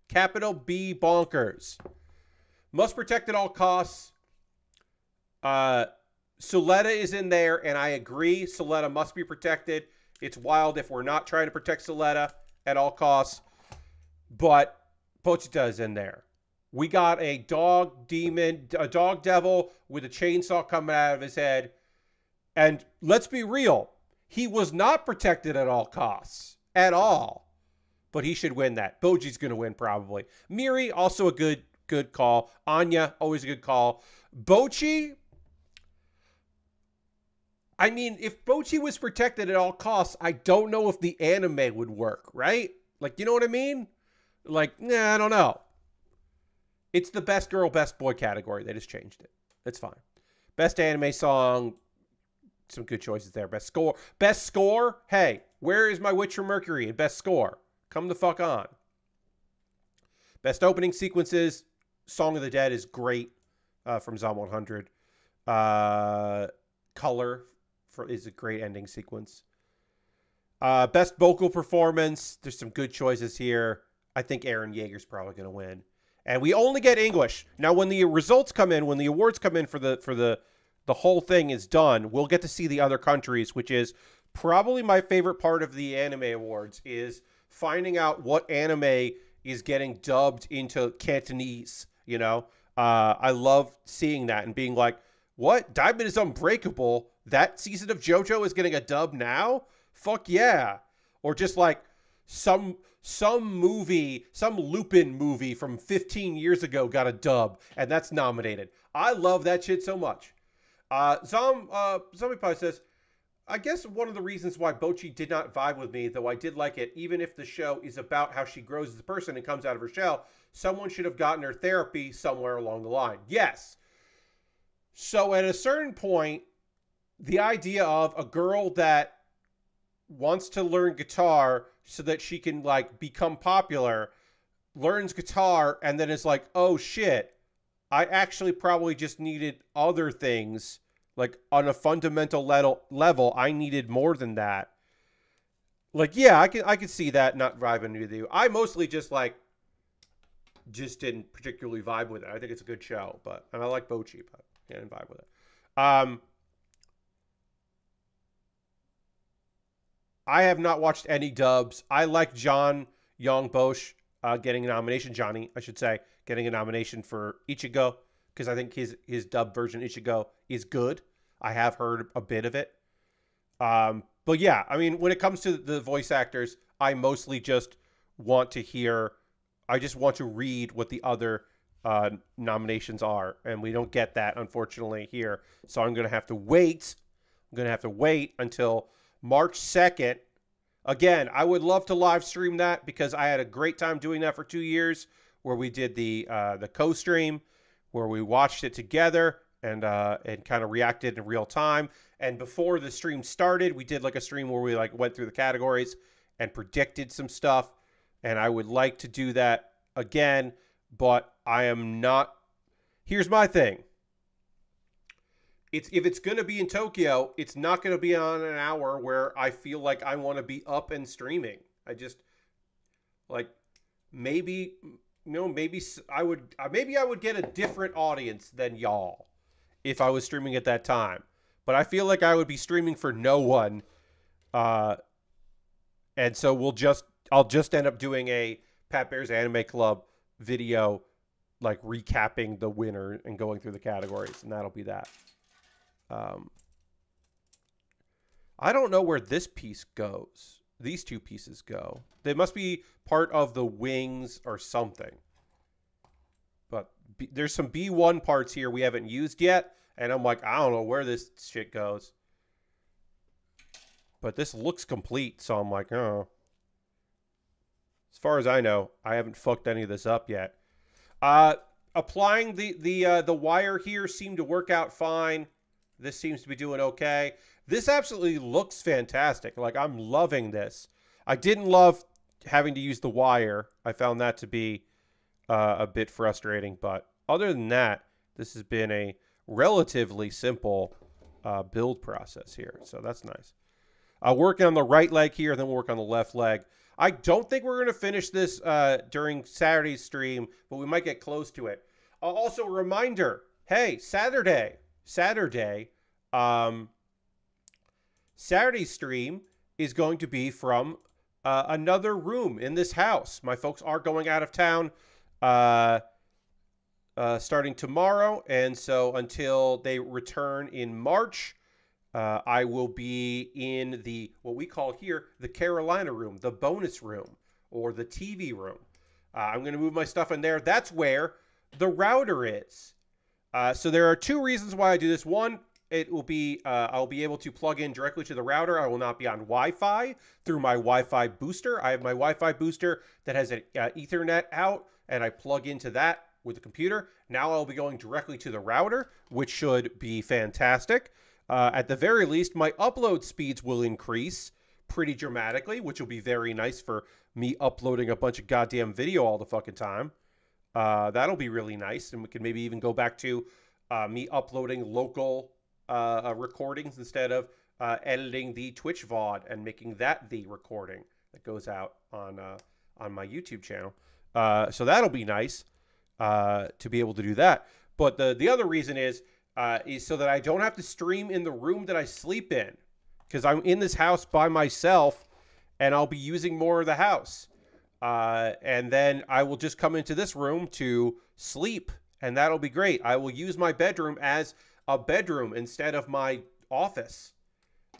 Capital B bonkers. Must Protect at All Costs. Suletta is in there, and I agree. Suletta must be protected. It's wild if we're not trying to protect Suletta at all costs. But Pochita is in there. We got a dog demon, a dog devil with a chainsaw coming out of his head. And let's be real. He was not protected at all costs. At all. But he should win that. Boji's going to win probably. Miri, also a good call. Anya, always a good call. Bochi, I mean, if Bochi was protected at all costs, I don't know if the anime would work, right? Like, you know what I mean? Like, nah, I don't know. It's the best girl, best boy category. They just changed it. It's fine. Best anime song, some good choices there. Best score. Best score, hey, where is my Witcher Mercury in best score? Come the fuck on. Best opening sequences, Song of the Dead is great from Zom 100. Color is a great ending sequence. Best vocal performance, there's some good choices here. I think Aaron Yeager's probably going to win. And we only get English. Now, when the results come in, when the awards come in for the whole thing is done, we'll get to see the other countries, which is probably my favorite part of the anime awards, is finding out what anime is getting dubbed into Cantonese, you know? I love seeing that and being like, what? Diamond is Unbreakable? That season of JoJo is getting a dub now? Fuck yeah. Or just like some movie, some Lupin movie from 15 years ago got a dub, and that's nominated. I love that shit so much. Zombie Pie says, I guess one of the reasons why Bochi did not vibe with me, though I did like it, even if the show is about how she grows as a person and comes out of her shell, someone should have gotten her therapy somewhere along the line. Yes. So at a certain point, the idea of a girl that wants to learn guitar so that she can like become popular, learns guitar, and then is like, oh shit, I actually probably just needed other things. Like on a fundamental level, I needed more than that. Like, yeah, I could see that not vibing with you. I mostly just didn't particularly vibe with it. I think it's a good show, and I like Bochi, but I didn't vibe with it. I have not watched any dubs. I like John Young Bosch getting a nomination. Johnny, I should say, getting a nomination for Ichigo, because I think his dub version Ichigo is good. I have heard a bit of it. But yeah, I mean, when it comes to the voice actors, I mostly just want to hear, I just want to read what the other nominations are, and we don't get that, unfortunately, here. So I'm going to have to wait. I'm going to have to wait until March 2nd. Again, I would love to live stream that because I had a great time doing that for 2 years, where we did the co-stream, where we watched it together and kind of reacted in real time. And before the stream started, we did like a stream where we like went through the categories and predicted some stuff. And I would like to do that again, but I am not. Here's my thing. If it's going to be in Tokyo, it's not going to be on an hour where I feel like I want to be up and streaming. I just like maybe I would get a different audience than y'all if I was streaming at that time. But I feel like I would be streaming for no one And so I'll just end up doing a Pat Bear's Anime Club video, like recapping the winner and going through the categories, and that'll be that. I don't know where this piece goes. These two pieces go. They must be part of the wings or something. But there's some B1 parts here we haven't used yet, and I'm like, I don't know where this shit goes. But this looks complete, so I'm like, oh. As far as I know, I haven't fucked any of this up yet. Applying the wire here seemed to work out fine. This seems to be doing okay. This absolutely looks fantastic. Like, I'm loving this. I didn't love having to use the wire. I found that to be a bit frustrating. But other than that, this has been a relatively simple build process here. So that's nice. I'll work on the right leg here, then we'll work on the left leg. I don't think we're going to finish this during Saturday's stream, but we might get close to it. Also, a reminder, hey, Saturday's stream is going to be from another room in this house. My folks are going out of town starting tomorrow, and so until they return in March, I will be in what we call here the Carolina room, the bonus room, or the TV room. I'm going to move my stuff in there. That's where the router is. So there are two reasons why I do this. One, it will be I'll be able to plug in directly to the router. I will not be on Wi-Fi through my Wi-Fi booster. I have my Wi-Fi booster that has an Ethernet out, and I plug into that with the computer. Now I'll be going directly to the router, which should be fantastic. At the very least, my upload speeds will increase pretty dramatically, which will be very nice for me uploading a bunch of goddamn video all the fucking time. That'll be really nice, and we can maybe even go back to me uploading local recordings instead of editing the Twitch VOD and making that the recording that goes out on my YouTube channel. So that'll be nice to be able to do that. But the other reason is so that I don't have to stream in the room that I sleep in, because I'm in this house by myself, and I'll be using more of the house. And then I will just come into this room to sleep, and that'll be great. I will use my bedroom as a bedroom instead of my office.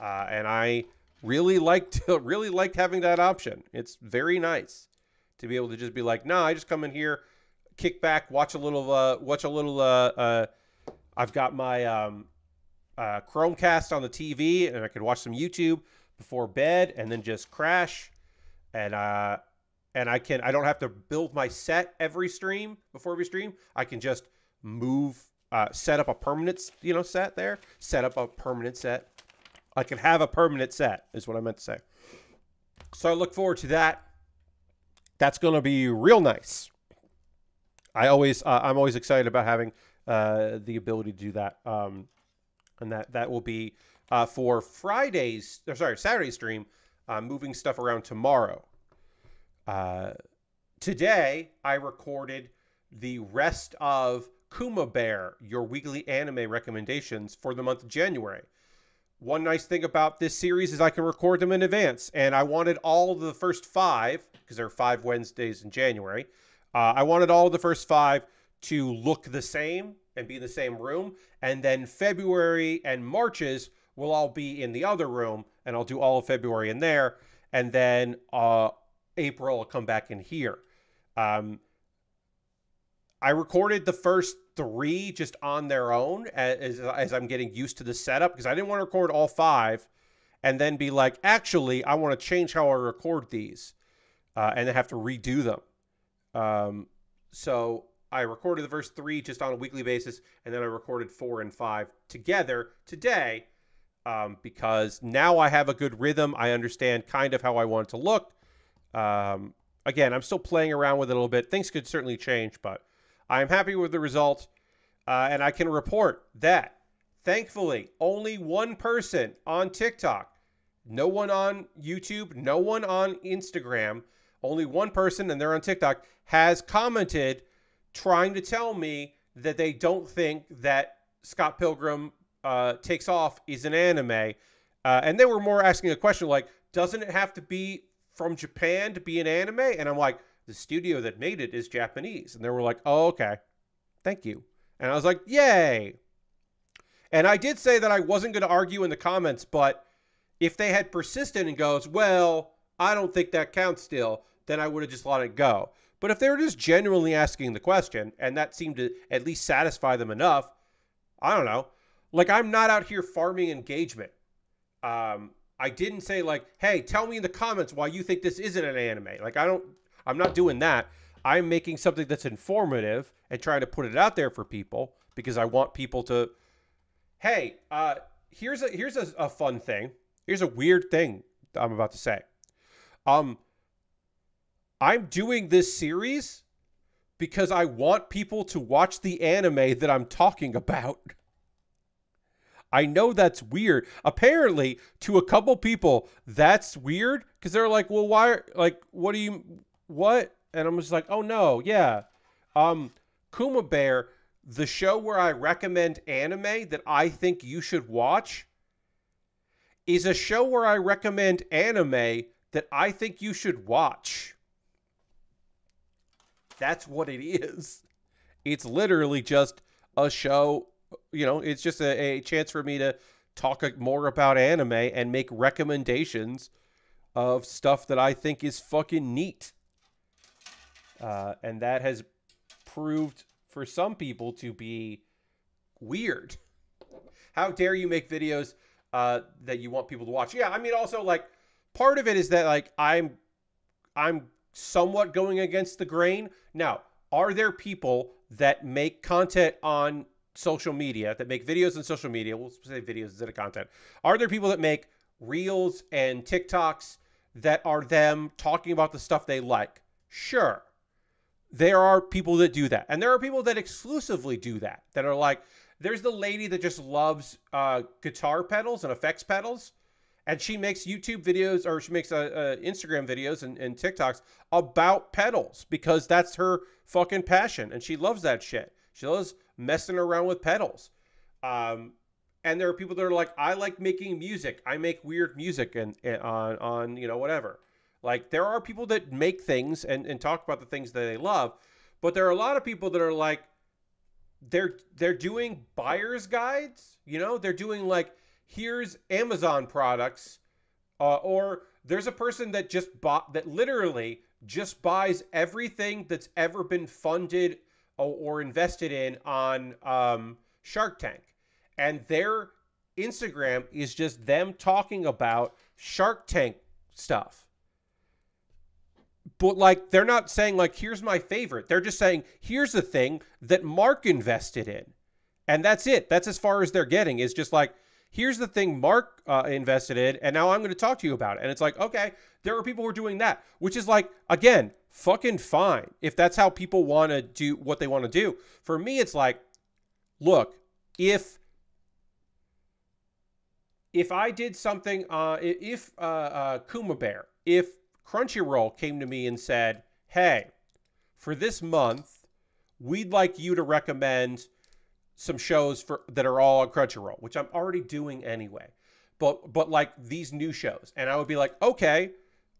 And I really liked having that option. It's very nice to be able to just be like, nah, I just come in here, kick back, watch a little. I've got my Chromecast on the TV, and I can watch some YouTube before bed, and then just crash. And I don't have to build my set every stream before every stream. I can just move, set up a permanent, set there. Set up a permanent set. I can have a permanent set, is what I meant to say. So I look forward to that. That's going to be real nice. I'm always excited about having the ability to do that. And that will be for Saturday's stream, moving stuff around tomorrow. Today, I recorded the rest of Kuma Baer, your weekly anime recommendations for the month of January. One nice thing about this series is I can record them in advance, and I wanted all of the first 5, because there are 5 Wednesdays in January. I wanted all of the first 5 to look the same and be in the same room, and then February and March's will all be in the other room, and I'll do all of February in there, and then April will come back in here. I recorded the first 3 just on their own as I'm getting used to the setup, because I didn't want to record all 5 and then be like, actually, I want to change how I record these and then have to redo them. So I recorded the first 3 just on a weekly basis, and then I recorded 4 and 5 together today because now I have a good rhythm. I understand kind of how I want it to look. Again, I'm still playing around with it a little bit. Things could certainly change, but I'm happy with the result. And I can report that, thankfully, only one person on TikTok, no one on YouTube, no one on Instagram, only one person, and they're on TikTok, has commented trying to tell me that they don't think that Scott Pilgrim Takes Off is an anime. And they were more asking a question like, doesn't it have to be from Japan to be an anime? And I'm like, the studio that made it is Japanese. And they were like, oh, okay. Thank you. And I was like, yay. And I did say that I wasn't going to argue in the comments, but if they had persisted and goes, well, I don't think that counts still, then I would have just let it go. But if they were just genuinely asking the question, and that seemed to at least satisfy them enough, I don't know. Like, I'm not out here farming engagement. I didn't say like, hey, tell me in the comments why you think this isn't an anime. Like, I'm not doing that. I'm making something that's informative and trying to put it out there for people because I want people to, hey, here's a fun thing. Here's a weird thing I'm about to say. I'm doing this series because I want people to watch the anime that I'm talking about. I know that's weird. Apparently, to a couple people, that's weird because they're like, well, why? Like, what? And I'm just like, oh, no, yeah. Kuma Baer, the show where I recommend anime that I think you should watch, is a show where I recommend anime that I think you should watch. That's what it is. It's literally just a show. You know, it's just a chance for me to talk more about anime and make recommendations of stuff that I think is fucking neat. And that has proved for some people to be weird. How dare you make videos that you want people to watch? Yeah, I mean, also, like, part of it is that, like, I'm somewhat going against the grain. Now, are there people that make content on social media, that make videos on social media, we'll say videos instead of content, are there people that make reels and TikToks that are them talking about the stuff they like? Sure. There are people that do that. And there are people that exclusively do that, that are like, there's the lady that just loves guitar pedals and effects pedals, and she makes YouTube videos, or she makes Instagram videos and TikToks about pedals because that's her fucking passion, and she loves that shit. She loves messing around with pedals. And there are people that are like, I like making music. I make weird music and on you know, whatever. Like, there are people that make things and talk about the things that they love, but there are a lot of people that are like, they're doing buyer's guides, you know? They're doing like, here's Amazon products, or there's a person that that literally just buys everything that's ever been funded or invested in on Shark Tank. And their Instagram is just them talking about Shark Tank stuff. But, like, they're not saying, like, here's my favorite. They're just saying, here's the thing that Mark invested in. And that's it. That's as far as they're getting, is just like, here's the thing Mark invested in, and now I'm going to talk to you about it. And it's like, okay, there are people who are doing that, which is like, again, fucking fine. If that's how people want to do what they want to do. For me, it's like, look, if I did something, if Kuma Baer, if Crunchyroll came to me and said, hey, for this month, we'd like you to recommend some shows that are all on Crunchyroll, which I'm already doing anyway. But like these new shows. And I would be like, okay,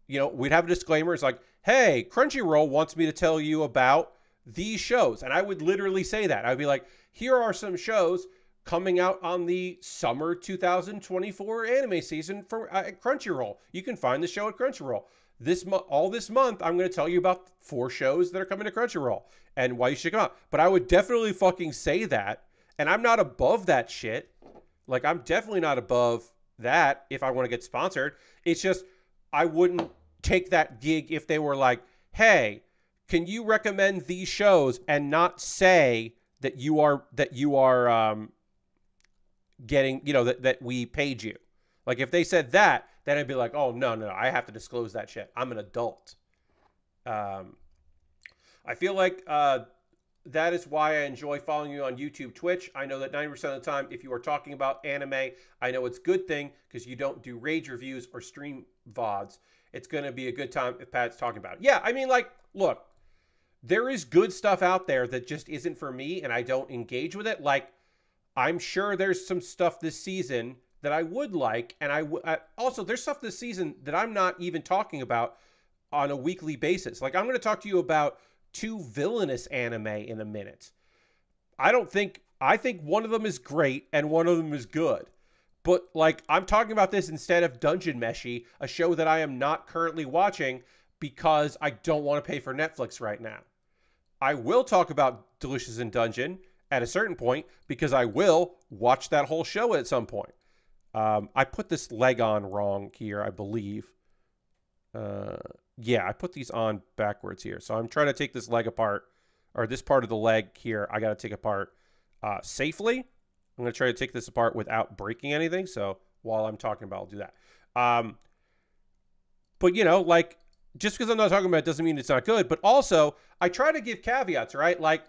you know, we'd have a disclaimer. It's like, hey, Crunchyroll wants me to tell you about these shows. And I would literally say that. I'd be like, here are some shows coming out on the summer 2024 anime season for Crunchyroll. You can find the show at Crunchyroll. All this month, I'm going to tell you about 4 shows that are coming to Crunchyroll and why you should come out. But I would definitely fucking say that. And I'm not above that shit. Like, I'm definitely not above that if I want to get sponsored. It's just, I wouldn't take that gig if they were like, hey, can you recommend these shows, and not say that you are getting, you know, that we paid you. Like, if they said that, then I'd be like, oh, no, I have to disclose that shit. I'm an adult. I feel like that is why I enjoy following you on YouTube, Twitch. I know that 90% of the time, if you are talking about anime, I know it's a good thing because you don't do rage reviews or stream VODs. It's going to be a good time if Pat's talking about it. Yeah, I mean, like, look, there is good stuff out there that just isn't for me, and I don't engage with it. Like, I'm sure there's some stuff this season that I would like, and also there's stuff this season that I'm not even talking about on a weekly basis. Like, I'm going to talk to you about 2 Villainous anime in a minute. I think one of them is great and one of them is good. But, like, I'm talking about this instead of Dungeon Meshi, a show that I am not currently watching because I don't want to pay for Netflix right now. I will talk about Delicious in Dungeon at a certain point because I will watch that whole show at some point. I put this leg on wrong here, I believe. Yeah, I put these on backwards here. So I'm trying to take this leg apart, or this part of the leg here, I got to take apart safely. I'm going to try to take this apart without breaking anything. So while I'm talking about it, I'll do that. But, you know, like, just because I'm not talking about it doesn't mean it's not good. But also, I try to give caveats, right? Like,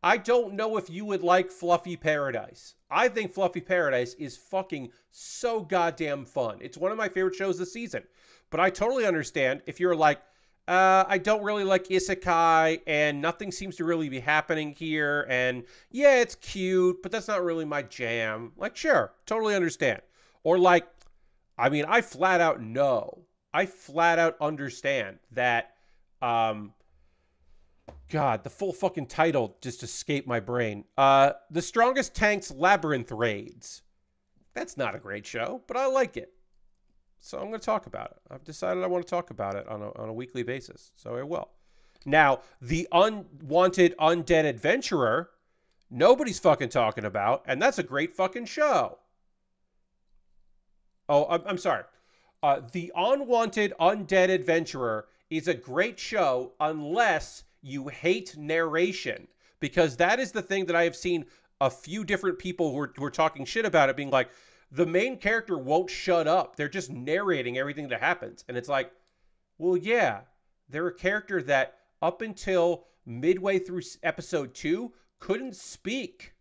I don't know if you would like Fluffy Paradise. I think Fluffy Paradise is fucking so goddamn fun. It's one of my favorite shows this season. But I totally understand if you're like, I don't really like isekai, and nothing seems to really be happening here, and yeah, it's cute, but that's not really my jam. Like, sure, totally understand. Or like, I mean, I flat out understand that, God, the full fucking title just escaped my brain. The Strongest Tanks Labyrinth Raids. That's not a great show, but I like it. So I'm going to talk about it. I've decided I want to talk about it on a weekly basis. So I will. Now, The Unwanted Undead Adventurer, nobody's fucking talking about, and that's a great fucking show. Oh, I'm sorry. The Unwanted Undead Adventurer is a great show unless you hate narration, because that is the thing that I have seen a few different people who are talking shit about it being like, the main character won't shut up. They're just narrating everything that happens. And it's like, well, yeah, they're a character that up until midway through episode 2 couldn't speak.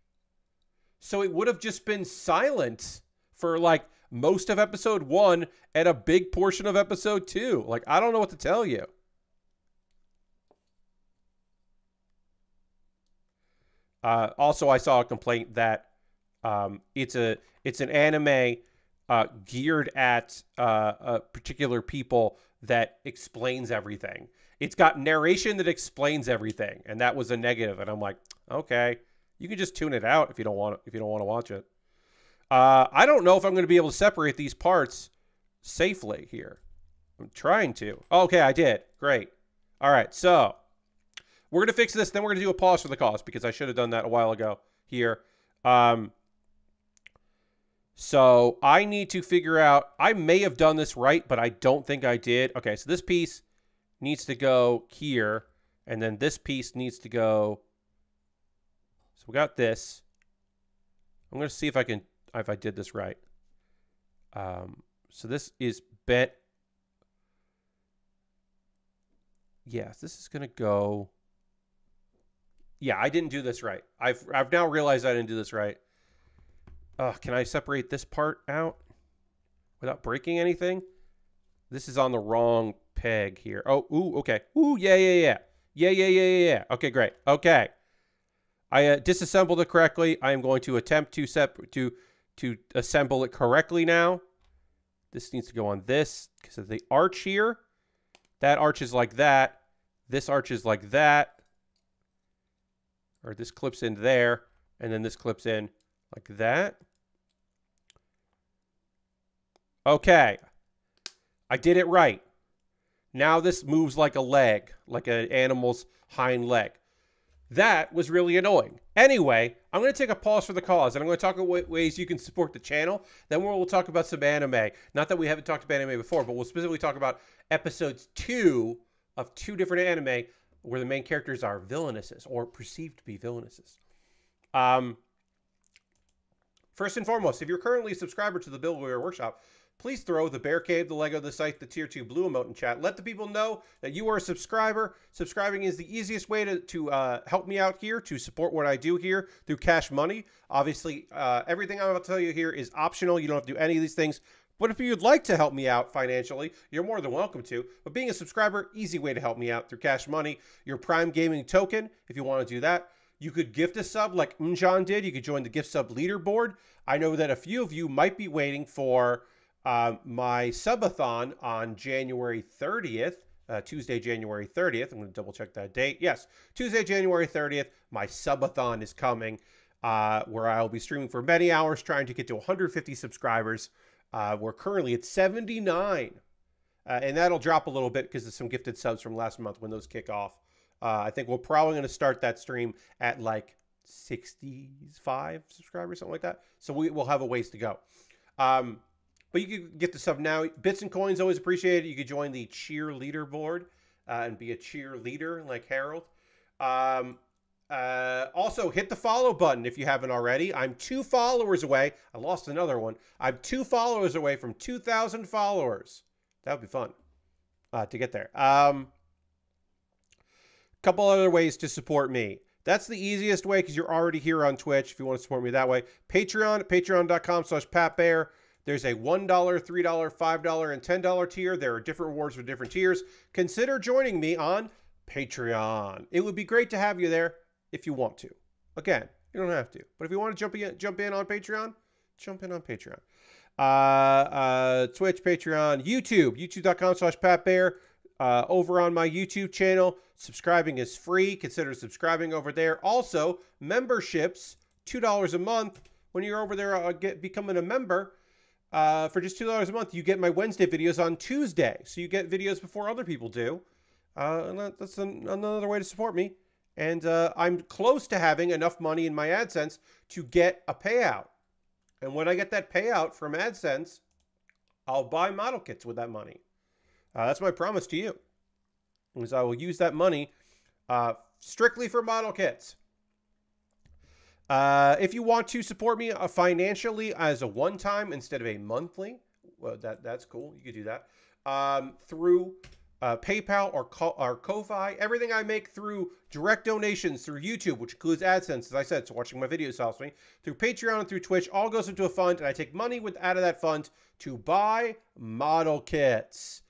So it would have just been silent for like most of episode 1 and a big portion of episode 2. Like, I don't know what to tell you. Also, I saw a complaint that it's an anime geared at particular people that explains everything. It's got narration that explains everything, and that was a negative. And I'm like, okay, you can just tune it out if you don't want to watch it. I don't know if I'm going to be able to separate these parts safely here. I'm trying to. Okay, I did. Great. All right, so we're going to fix this. Then we're going to do a pause for the cause because I should have done that a while ago here. So I need to figure out, I may have done this right, but I don't think I did. Okay, so this piece needs to go here, and then this piece needs to go. So we got this. I'm going to see if I did this right. So this is bent. Yes, this is going to go. Yeah, I didn't do this right. I've now realized I didn't do this right. Can I separate this part out without breaking anything? This is on the wrong peg here. Oh, ooh, okay. Ooh, yeah. Yeah. Okay, great. Okay. I disassembled it correctly. I am going to attempt to assemble it correctly now. This needs to go on this because of the arch here. That arch is like that. This arch is like that. Or this clips in there, and then this clips in like that. Okay. I did it right. Now this moves like a leg, like an animal's hind leg. That was really annoying. Anyway, I'm going to take a pause for the cause, and I'm going to talk about ways you can support the channel. Then we'll talk about some anime. Not that we haven't talked about anime before, but we'll specifically talk about episodes 2 of 2 different anime where the main characters are villainesses, or perceived to be villainesses. First and foremost, if you're currently a subscriber to the Build-A-Bear Workshop, please throw the Bear Cave, the Lego, the Scythe, the Tier 2 Blue emote in chat. Let the people know that you are a subscriber. Subscribing is the easiest way to help me out here, to support what I do here through cash money. Obviously, everything I'm about to tell you here is optional. You don't have to do any of these things. But if you'd like to help me out financially, you're more than welcome to. But being a subscriber, easy way to help me out through cash money. Your Prime Gaming token, if you want to do that. You could gift a sub like Unjan did. You could join the gift sub leaderboard. I know that a few of you might be waiting for my subathon on January 30th. Tuesday, January 30th. I'm going to double check that date. Yes, Tuesday, January 30th, my subathon is coming, where I'll be streaming for many hours trying to get to 150 subscribers. We're currently at 79. And that'll drop a little bit because of some gifted subs from last month when those kick off. I think we're probably going to start that stream at like 65 subscribers, something like that. So we'll have a ways to go. But you can get the sub now. Bits and coins, always appreciated. You could join the cheerleader board and be a cheerleader like Harold. Also, hit the follow button if you haven't already. I'm 2 followers away. I lost another one. I'm 2 followers away from 2,000 followers. That would be fun to get there. Couple other ways to support me. That's the easiest way because you're already here on Twitch if you want to support me that way. Patreon, patreon.com/PatBaer. There's a $1, $3, $5, and $10 tier. There are different rewards for different tiers. Consider joining me on Patreon. It would be great to have you there if you want to. Again, you don't have to. But if you want to jump in on Patreon, jump in on Patreon. Twitch, Patreon, YouTube, youtube.com/PatBaer. Over on my YouTube channel, subscribing is free. Consider subscribing over there. Also, memberships, $2 a month. When you're over there becoming a member, for just $2 a month, you get my Wednesday videos on Tuesday. So you get videos before other people do. And that's another way to support me. And I'm close to having enough money in my AdSense to get a payout. And when I get that payout from AdSense, I'll buy model kits with that money. That's my promise to you, is I will use that money strictly for model kits. If you want to support me financially as a one-time instead of a monthly, well, that's cool. You could do that through PayPal or Ko-Fi. Everything I make through direct donations through YouTube, which includes AdSense, as I said, so watching my videos helps me, through Patreon and through Twitch, all goes into a fund, and I take money out of that fund to buy model kits.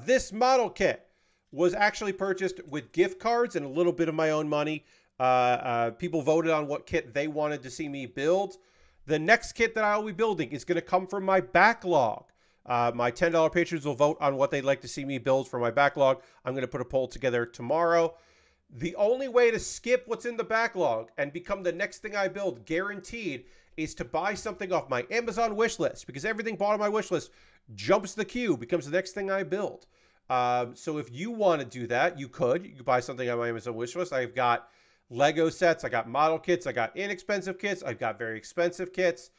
This model kit was actually purchased with gift cards and a little bit of my own money. People voted on what kit they wanted to see me build. The next kit that I will be building is going to come from my backlog. My $10 patrons will vote on what they'd like to see me build for my backlog. I'm going to put a poll together tomorrow. The only way to skip what's in the backlog and become the next thing I build, guaranteed, is to buy something off my Amazon wish list, because everything bought on my wish list jumps the queue, becomes the next thing I build. So if you want to do that, you could buy something on my Amazon wish list. I've got Lego sets, I got model kits, I got inexpensive kits, I've got very expensive kits,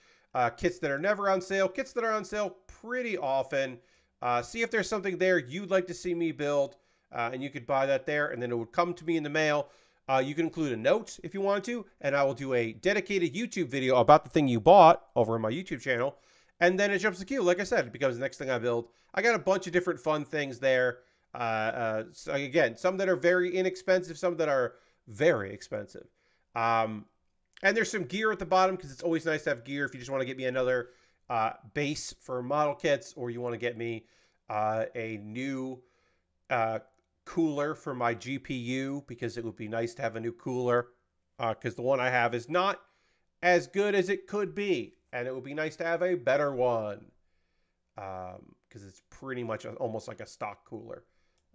kits that are never on sale, kits that are on sale pretty often. See if there's something there you'd like to see me build, and you could buy that there, and then it would come to me in the mail. You can include a note if you want to, and I will do a dedicated YouTube video about the thing you bought over on my YouTube channel, and then it jumps the queue. Like I said, it becomes the next thing I build. I got a bunch of different fun things there. So again, some that are very inexpensive, some that are very expensive. And there's some gear at the bottom, because it's always nice to have gear if you just want to get me another base for model kits, or you want to get me a new cooler for my GPU, because it would be nice to have a new cooler, because the one I have is not as good as it could be, and it would be nice to have a better one, because it's pretty much almost like a stock cooler,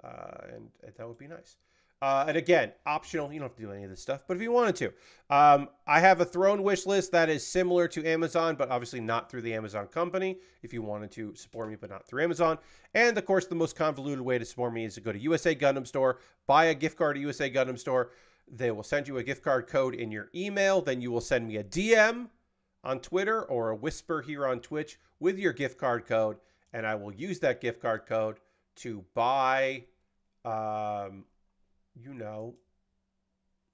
and that would be nice. And again, optional. You don't have to do any of this stuff, but if you wanted to, I have a throne wish list that is similar to Amazon, but obviously not through the Amazon company. If you wanted to support me, but not through Amazon. And of course, the most convoluted way to support me is to go to USA Gundam Store, buy a gift card at USA Gundam Store. They will send you a gift card code in your email. Then you will send me a DM on Twitter or a whisper here on Twitch with your gift card code, and I will use that gift card code to buy, you know,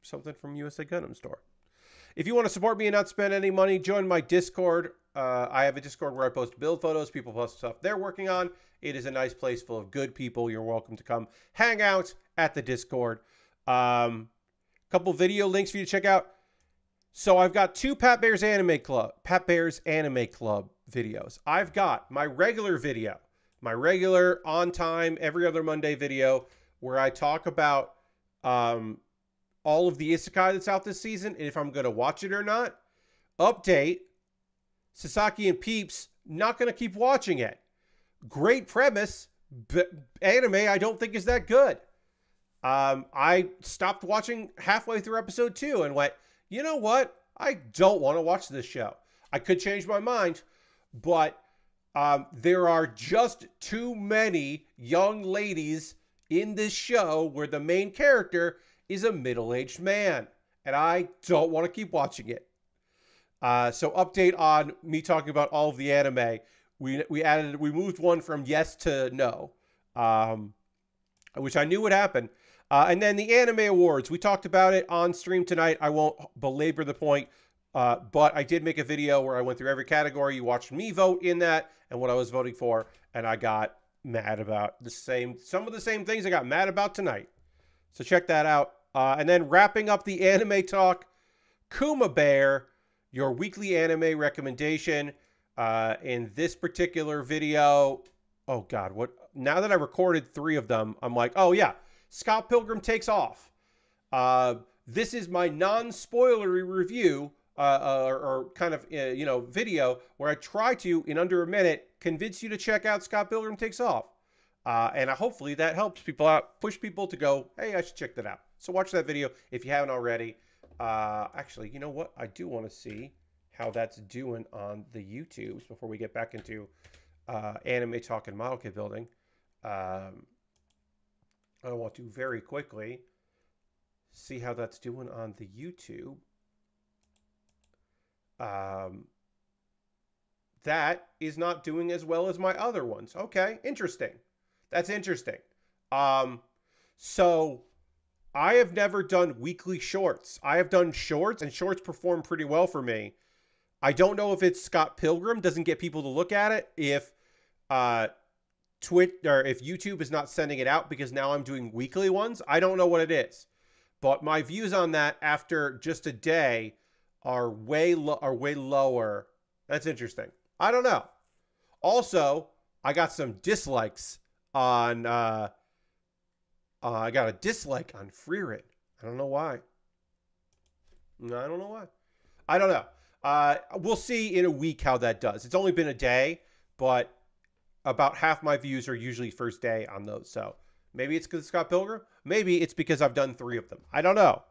something from USA Gundam Store. If you want to support me and not spend any money, join my Discord. I have a Discord where I post build photos. People post stuff they're working on. It is a nice place full of good people. You're welcome to come hang out at the Discord. Couple video links for you to check out. So I've got 2 Pat Baer's Anime Club videos. I've got my regular video, my regular on time, every other Monday video, where I talk about all of the isekai that's out this season, and if I'm going to watch it or not. Update: Sasaki and Peeps not going to keep watching it. Great premise, anime I don't think is that good. I stopped watching halfway through episode 2 and went, you know what? I don't want to watch this show. I could change my mind, but there are just too many young ladies in this show where the main character is a middle-aged man, and I don't want to keep watching it. So update on me talking about all of the anime. We moved one from yes to no, which I knew would happen. And then the anime awards, we talked about it on stream tonight. I won't belabor the point, but I did make a video where I went through every category. You watched me vote in that and what I was voting for, and I got mad about some of the same things I got mad about tonight. So check that out. And then wrapping up the anime talk, Kuma Baer, your weekly anime recommendation. In this particular video, oh God, what? Now that I recorded 3 of them, I'm like, oh yeah, Scott Pilgrim Takes Off. This is my non-spoilery review, or kind of, video where I try to, in under a minute, convince you to check out Scott Pilgrim Takes Off. And hopefully that helps people out, push people to go, hey, I should check that out. So watch that video if you haven't already. Actually, you know what? I do want to see how that's doing on the YouTubes before we get back into anime talk and model kit building. I want to very quickly see how that's doing on the YouTube. That is not doing as well as my other ones. Okay, interesting. That's interesting. So I have never done weekly shorts. I have done shorts, and shorts perform pretty well for me. I don't know if it's Scott Pilgrim doesn't get people to look at it, if Twitch or if YouTube is not sending it out because now I'm doing weekly ones. I don't know what it is, but my views on that after just a day are way lower. That's interesting. I don't know. Also, I got some dislikes on. I got a dislike on Freerit. I don't know why. I don't know why. I don't know. We'll see in a week how that does. It's only been a day, but about half my views are usually first day on those. So maybe it's because Scott Pilgrim. Maybe it's because I've done 3 of them. I don't know.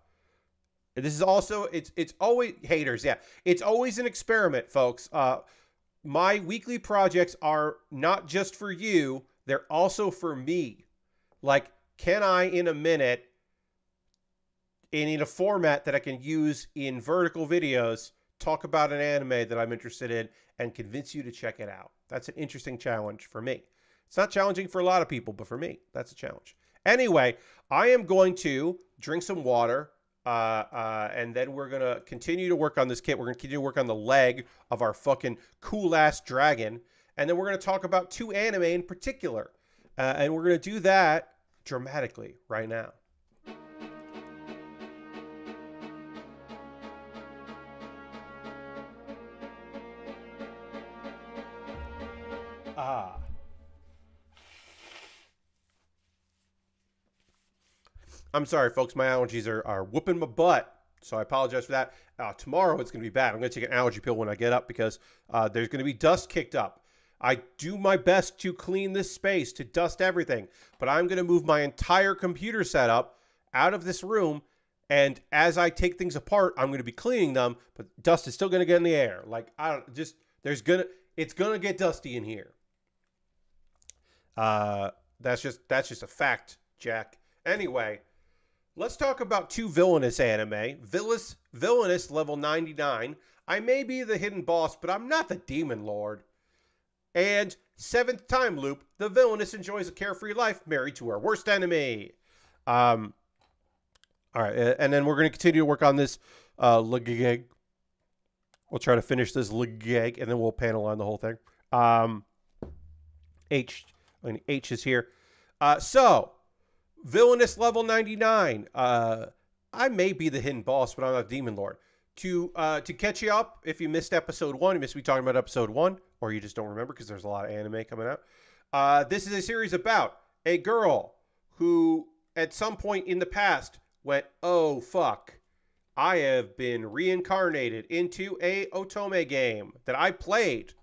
This is also, it's always haters. Yeah. It's always an experiment, folks. My weekly projects are not just for you. They're also for me. Like, can I, in a minute, and in a format that I can use in vertical videos, talk about an anime that I'm interested in and convince you to check it out? That's an interesting challenge for me. It's not challenging for a lot of people, but for me, that's a challenge. Anyway, I am going to drink some water, and then we're going to continue to work on this kit. We're going to continue to work on the leg of our fucking cool-ass dragon, and then we're going to talk about 2 anime in particular, and we're going to do that dramatically right now. I'm sorry, folks. My allergies are whooping my butt, so I apologize for that. Tomorrow it's going to be bad. I'm going to take an allergy pill when I get up because there's going to be dust kicked up. I do my best to clean this space, to dust everything, but I'm going to move my entire computer setup out of this room, and as I take things apart, I'm going to be cleaning them, but dust is still going to get in the air. Like, it's going to get dusty in here. That's just a fact, Jack. Anyway, let's talk about 2 Villainous anime. Villainous level 99. I may be the hidden boss, but I'm not the demon lord. And 7th time loop, the Villainous enjoys a carefree life married to her worst enemy. All right, and then we're going to continue to work on this Legeg. We'll try to finish this Legeg, and then we'll panel on the whole thing. H is here. So, Villainous level 99. I may be the hidden boss, but I'm not Demon Lord. To catch you up, if you missed episode 1, you missed me talking about episode 1, or you just don't remember because there's a lot of anime coming out. This is a series about a girl who, at some point in the past, went, oh, fuck. I have been reincarnated into a Otome game that I played.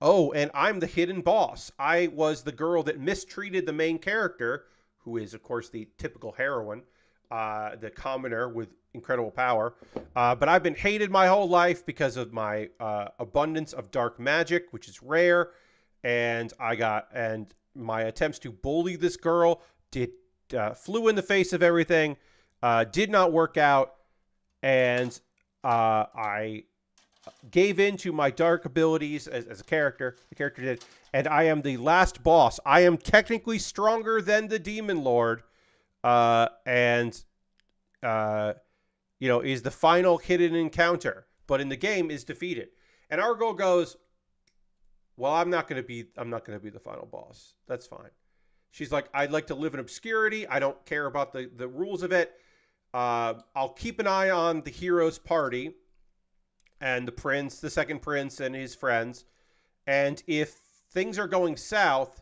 Oh, and I'm the hidden boss. I was the girl that mistreated the main character, who is, of course, the typical heroine, the commoner with incredible power. But I've been hated my whole life because of my abundance of dark magic, which is rare. And my attempts to bully this girl flew in the face of everything, did not work out, and I gave in to my dark abilities as a character. The character did, and I am the last boss. I am technically stronger than the Demon Lord, and is the final hidden encounter. But in the game, is defeated. And our girl goes, "Well, I'm not going to be the final boss. That's fine." She's like, "I'd like to live in obscurity. I don't care about the rules of it. I'll keep an eye on the hero's party and the second prince and his friends. And if things are going south,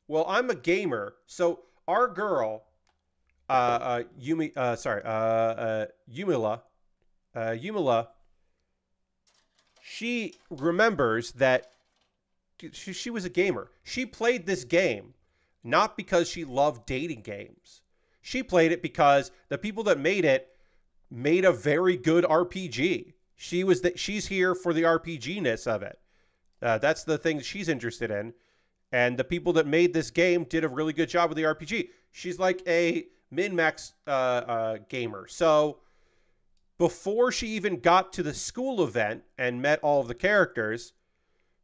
well, I'm a gamer." So our girl, Yumila, she remembers that she was a gamer. She played this game not because she loved dating games. She played it because the people that made it made a very good RPG. She's here for the RPG-ness of it. That's the thing she's interested in. And the people that made this game did a really good job with the RPG. She's like a min-max gamer. So before she even got to the school event and met all of the characters,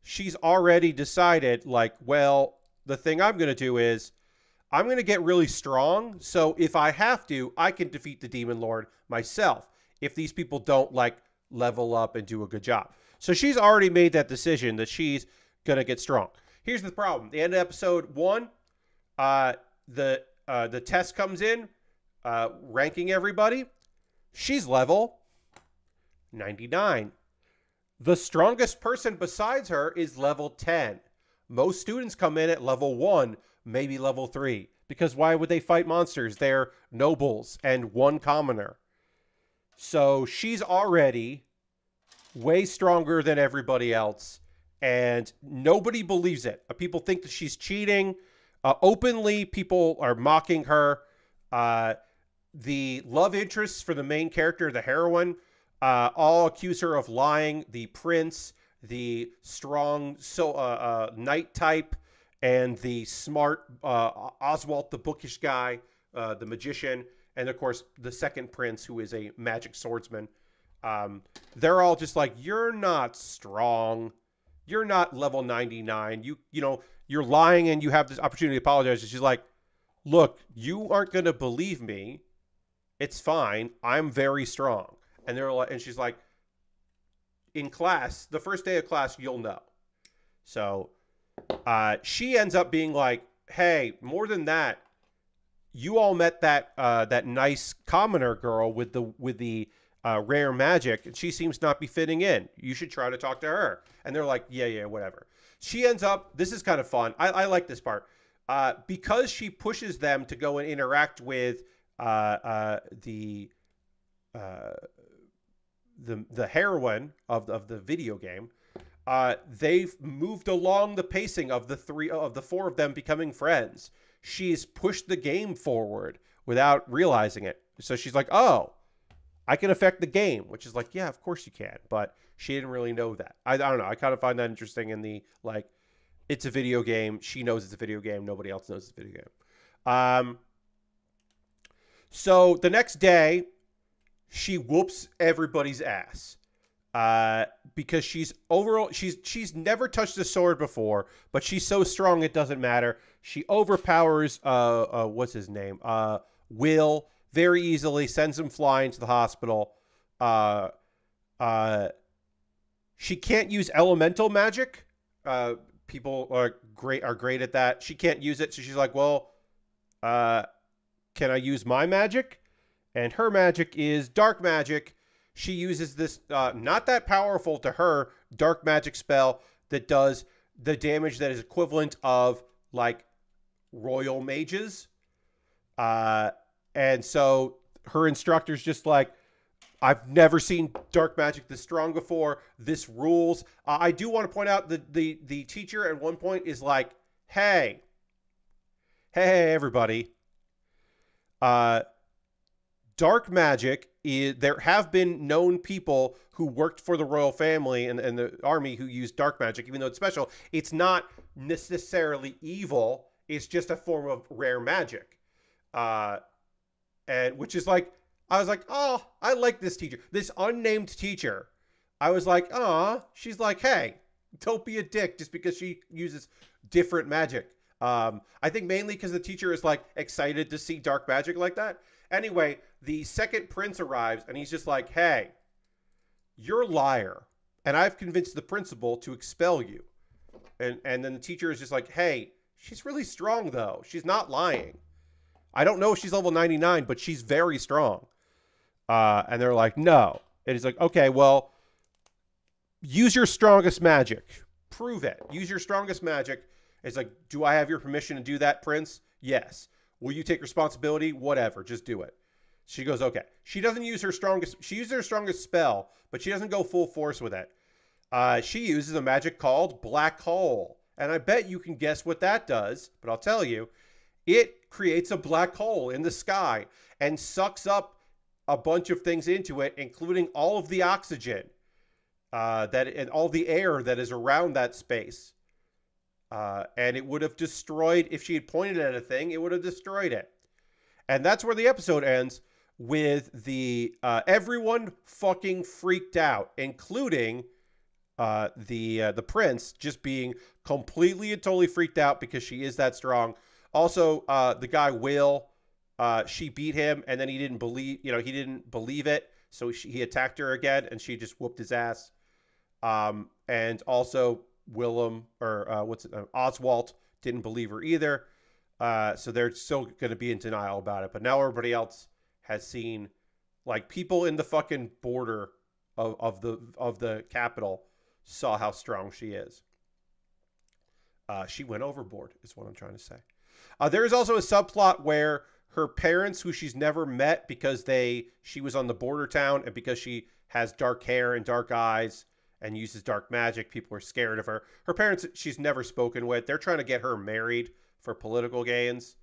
she's already decided, like, well, the thing I'm going to do is I'm going to get really strong. So if I have to, I can defeat the Demon Lord myself if these people don't, like, level up and do a good job. So she's already made that decision that she's going to get strong. Here's the problem. The end of episode 1, the test comes in, ranking everybody. She's level 99. The strongest person besides her is level 10. Most students come in at level 1, maybe level 3. Because why would they fight monsters? They're nobles and one commoner. So she's already way stronger than everybody else. And nobody believes it. People think that she's cheating. Openly, people are mocking her. The love interests for the main character, the heroine, all accuse her of lying. The prince, the strong knight type, and the smart Oswald, the bookish guy, the magician, and of course the second prince, who is a magic swordsman. They're all just like, "You're not strong. You're not level 99. You're lying, and you have this opportunity to apologize." And she's like, "Look, you aren't going to believe me. It's fine. I'm very strong." And she's like, "In class, the first day of class, you'll know." So she ends up being like, "Hey, more than that, you all met that nice commoner girl with the rare magic, and she seems not be fitting in. You should try to talk to her." And they're like, yeah, whatever. She ends up, this is kind of fun. I like this part. Because she pushes them to go and interact with the heroine of the video game, they've moved along the pacing of the four of them becoming friends. She's pushed the game forward without realizing it. So she's like, "Oh, I can affect the game," which is like, yeah, of course you can. But she didn't really know that. I don't know. I kind of find that interesting in the, like, it's a video game. She knows it's a video game. Nobody else knows it's a video game. So the next day, she whoops everybody's ass. Because she's never touched a sword before, but she's so strong it doesn't matter. She overpowers what's his name? Will very easily, sends him flying to the hospital. She can't use elemental magic. People are great at that. She can't use it, so she's like, "Well, can I use my magic?" And her magic is dark magic. She uses this not that powerful to her dark magic spell that does the damage that is equivalent of, like, royal mages. And so her instructor's just like, I've never seen dark magic this strong before. This rules. I do want to point out that the teacher at one point is like, hey, everybody. Dark magic is, there have been known people who worked for the royal family and the army who used dark magic, even though it's special. It's not necessarily evil. It's just a form of rare magic. And which is like, I was like, oh, I like this teacher. This unnamed teacher. I was like, oh, she's like, hey, don't be a dick just because she uses different magic. I think mainly because the teacher is like excited to see dark magic like that. Anyway, the second prince arrives and he's just like, hey, you're a liar. And I've convinced the principal to expel you. And then the teacher is just like, hey, she's really strong though. She's not lying. I don't know if she's level 99, but she's very strong. And they're like, no. And he's like, okay, well, use your strongest magic. Prove it. Use your strongest magic. It's like, do I have your permission to do that, Prince? Yes. Will you take responsibility? Whatever. Just do it. She goes, okay. She doesn't use her strongest. She uses her strongest spell, but she doesn't go full force with it. She uses a magic called Black Hole. And I bet you can guess what that does, but I'll tell you. It creates a black hole in the sky and sucks up a bunch of things into it, including all of the oxygen and all the air that is around that space. And it would have destroyed, if she had pointed at a thing, it would have destroyed it. And that's where the episode ends, with the everyone fucking freaked out, including the prince just being completely and totally freaked out because she is that strong. Also, the guy Will, she beat him, and then he didn't believe it, so he attacked her again, and she just whooped his ass. And also Willem, or Oswald, didn't believe her either. So they're still going to be in denial about it. But now everybody else has seen, like, people in the fucking border of the capital saw how strong she is. She went overboard, is what I'm trying to say. There is also a subplot where her parents, who she's never met because she was on the border town, and because she has dark hair and dark eyes and uses dark magic, people are scared of her. Her parents, she's never spoken with. They're trying to get her married for political gains.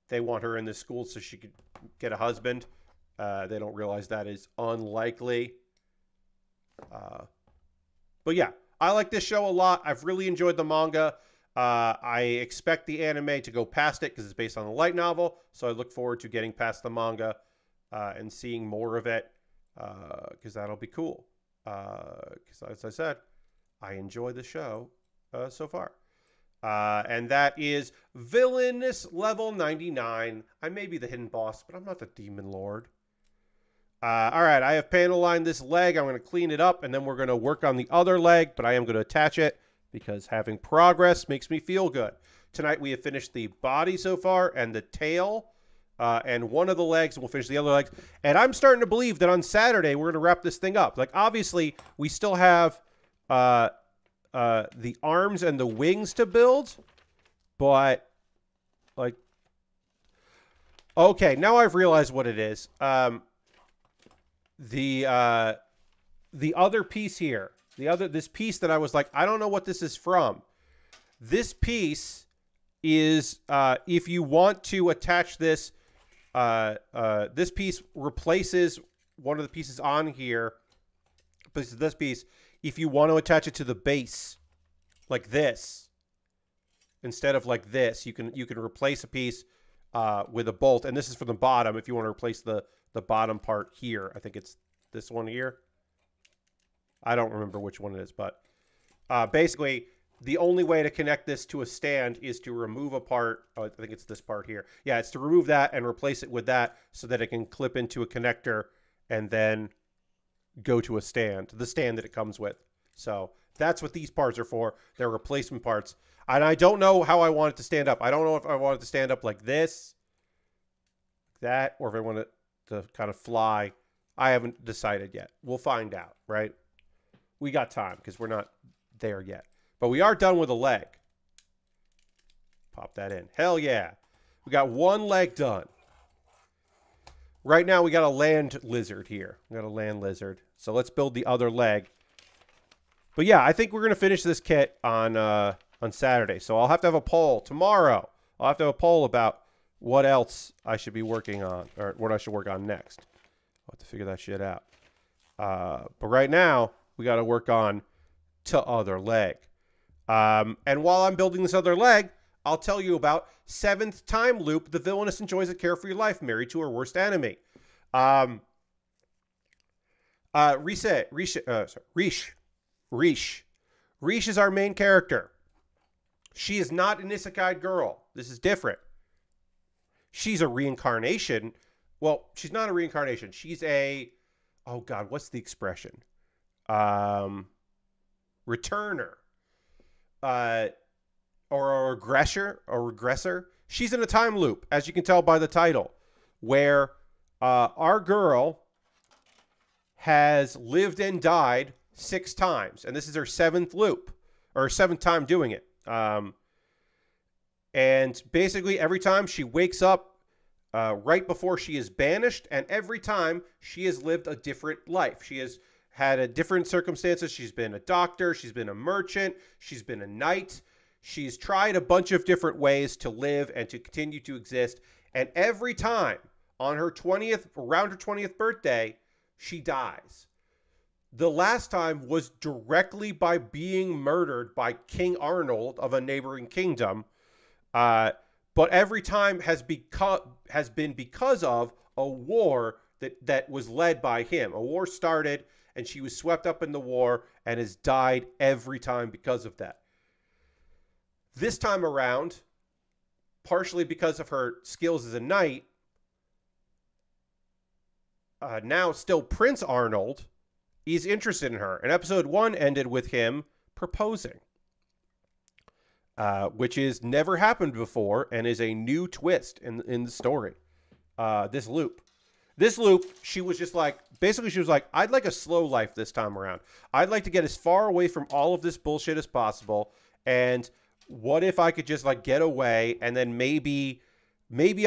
They want her in the school so she could get a husband. They don't realize that is unlikely. But yeah, I like this show a lot. I've really enjoyed the manga. I expect the anime to go past it because it's based on a light novel. So I look forward to getting past the manga and seeing more of it because that'll be cool. Because as I said, I enjoy the show so far. And that is Villainess level 99. I may be the hidden boss, but I'm not the demon lord. All right, I have panel lined this leg. I'm going to clean it up, and then we're going to work on the other leg, but I am going to attach it because having progress makes me feel good. Tonight we have finished the body so far and the tail and one of the legs, and we'll finish the other legs. And I'm starting to believe that on Saturday we're going to wrap this thing up. Like, obviously, we still have the arms and the wings to build, but, like, okay, now I've realized what it is. The other piece here, this piece that I was like, I don't know what this is from. This piece is, if you want to attach this, this piece replaces one of the pieces on here. This piece, if you want to attach it to the base, like this, instead of like this, you can replace a piece with a bolt. And this is for the bottom. If you want to replace the bottom part here, I think it's this one here. I don't remember which one it is, but basically the only way to connect this to a stand is to remove a part. Oh, I think it's this part here. Yeah, it's to remove that and replace it with that so that it can clip into a connector and then go to a stand, the stand that it comes with. So that's what these parts are for. They're replacement parts. And I don't know how I want it to stand up. I don't know if I want it to stand up like this, that, or if I want it to kind of fly. I haven't decided yet. We'll find out, right? We got time because we're not there yet. But we are done with a leg. Pop that in. Hell yeah. We got one leg done. right now we got a land lizard here. We got a land lizard. So let's build the other leg. But yeah, I think we're gonna finish this kit on Saturday. So I'll have to have a poll tomorrow. I'll have to have a poll about what else I should be working on, or what I should work on next. I'll have to figure that shit out. But right now, we got to work on the other leg. And while I'm building this other leg, I'll tell you about Seventh Time Loop, the villainess enjoys a carefree life, married to her worst enemy. Rish is our main character. She is not an isekai girl. This is different. She's a reincarnation. Well, she's not a reincarnation. She's a, oh God, what's the expression? Returner. Or a regressor. She's in a time loop, as you can tell by the title, where our girl has lived and died 6 times. And this is her 7th loop, or 7th time doing it. And basically every time she wakes up right before she is banished, and every time she has lived a different life. She has had a different circumstances. She's been a doctor. She's been a merchant. She's been a knight. She's tried a bunch of different ways to live and to continue to exist. And every time on her 20th, around her 20th birthday, she dies. The last time was directly by being murdered by King Arnold of a neighboring kingdom. But every time has been because of a war that was led by him. A war started, and she was swept up in the war and has died every time because of that. This time around, partially because of her skills as a knight, now still Prince Arnold is interested in her. And episode 1 ended with him proposing. Which is never happened before and is a new twist in the story. This loop, she was just like, basically she was like, I'd like a slow life this time around. I'd like to get as far away from all of this bullshit as possible. And what if I could just like get away, and then maybe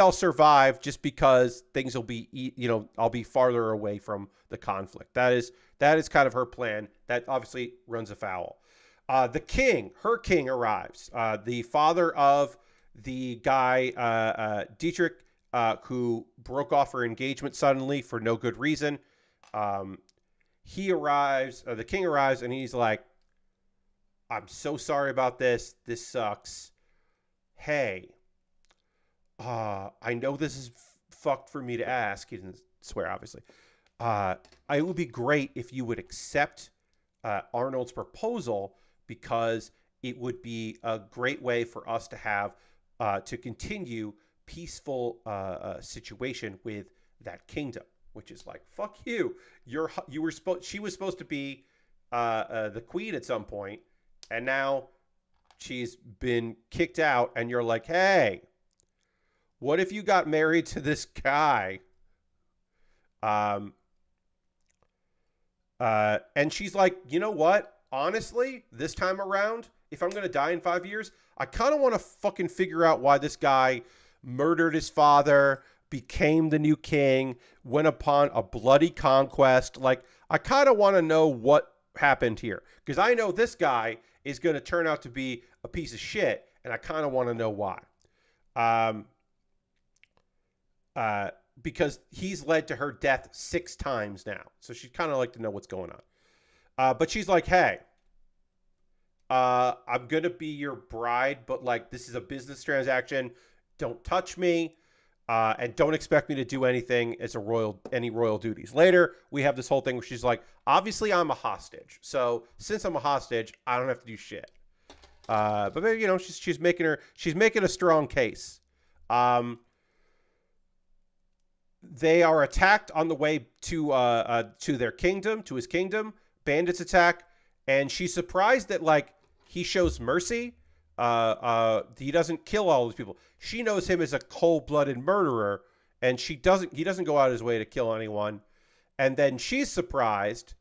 I'll survive just because things will be, you know, I'll be farther away from the conflict. That is kind of her plan. That obviously runs afoul. Her king arrives. The father of the guy, Dietrich, who broke off her engagement suddenly for no good reason. He arrives, the king arrives, and he's like, I'm so sorry about this. This sucks. Hey, I know this is fucked for me to ask. He didn't swear, obviously. It would be great if you would accept Arnold's proposal, because it would be a great way for us to have to continue peaceful situation with that kingdom. Which is like, fuck you. She was supposed to be the queen at some point, and now she's been kicked out, and you're like, hey, what if you got married to this guy? And she's like, you know what? Honestly, this time around, if I'm going to die in 5 years, I kind of want to fucking figure out why this guy murdered his father, became the new king, went upon a bloody conquest. Like, I kind of want to know what happened here, because I know this guy is going to turn out to be a piece of shit, and I kind of want to know why. Because he's led to her death 6 times now. So she'd kind of like to know what's going on. But she's like, hey, I'm going to be your bride, but like, this is a business transaction. Don't touch me. And don't expect me to do anything as any royal duties. Later, we have this whole thing where she's like, obviously I'm a hostage. So since I'm a hostage, I don't have to do shit. But maybe, you know, she's making a strong case. They are attacked on the way to their kingdom, to his kingdom. Bandits attack, and she's surprised that like he shows mercy. He doesn't kill all these people. She knows him as a cold-blooded murderer, and he doesn't go out his way to kill anyone. And then she's surprised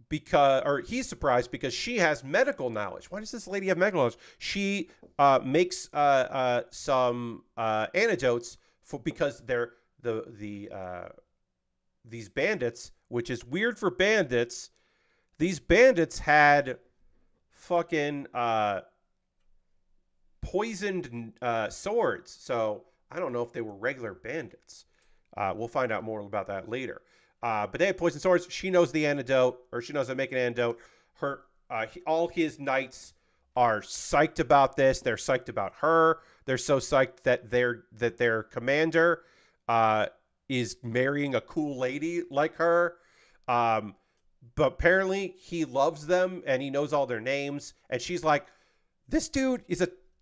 he's surprised because she has medical knowledge. Why does this lady have medical knowledge? She makes some antidotes because these bandits, which is weird for bandits. These bandits had fucking poisoned swords, so I don't know if they were regular bandits. We'll find out more about that later. But they had poisoned swords. She knows the antidote, or she knows how to make an antidote. All his knights are psyched about this. They're psyched about her. They're so psyched that their commander is marrying a cool lady like her. But apparently he loves them and he knows all their names. And she's like,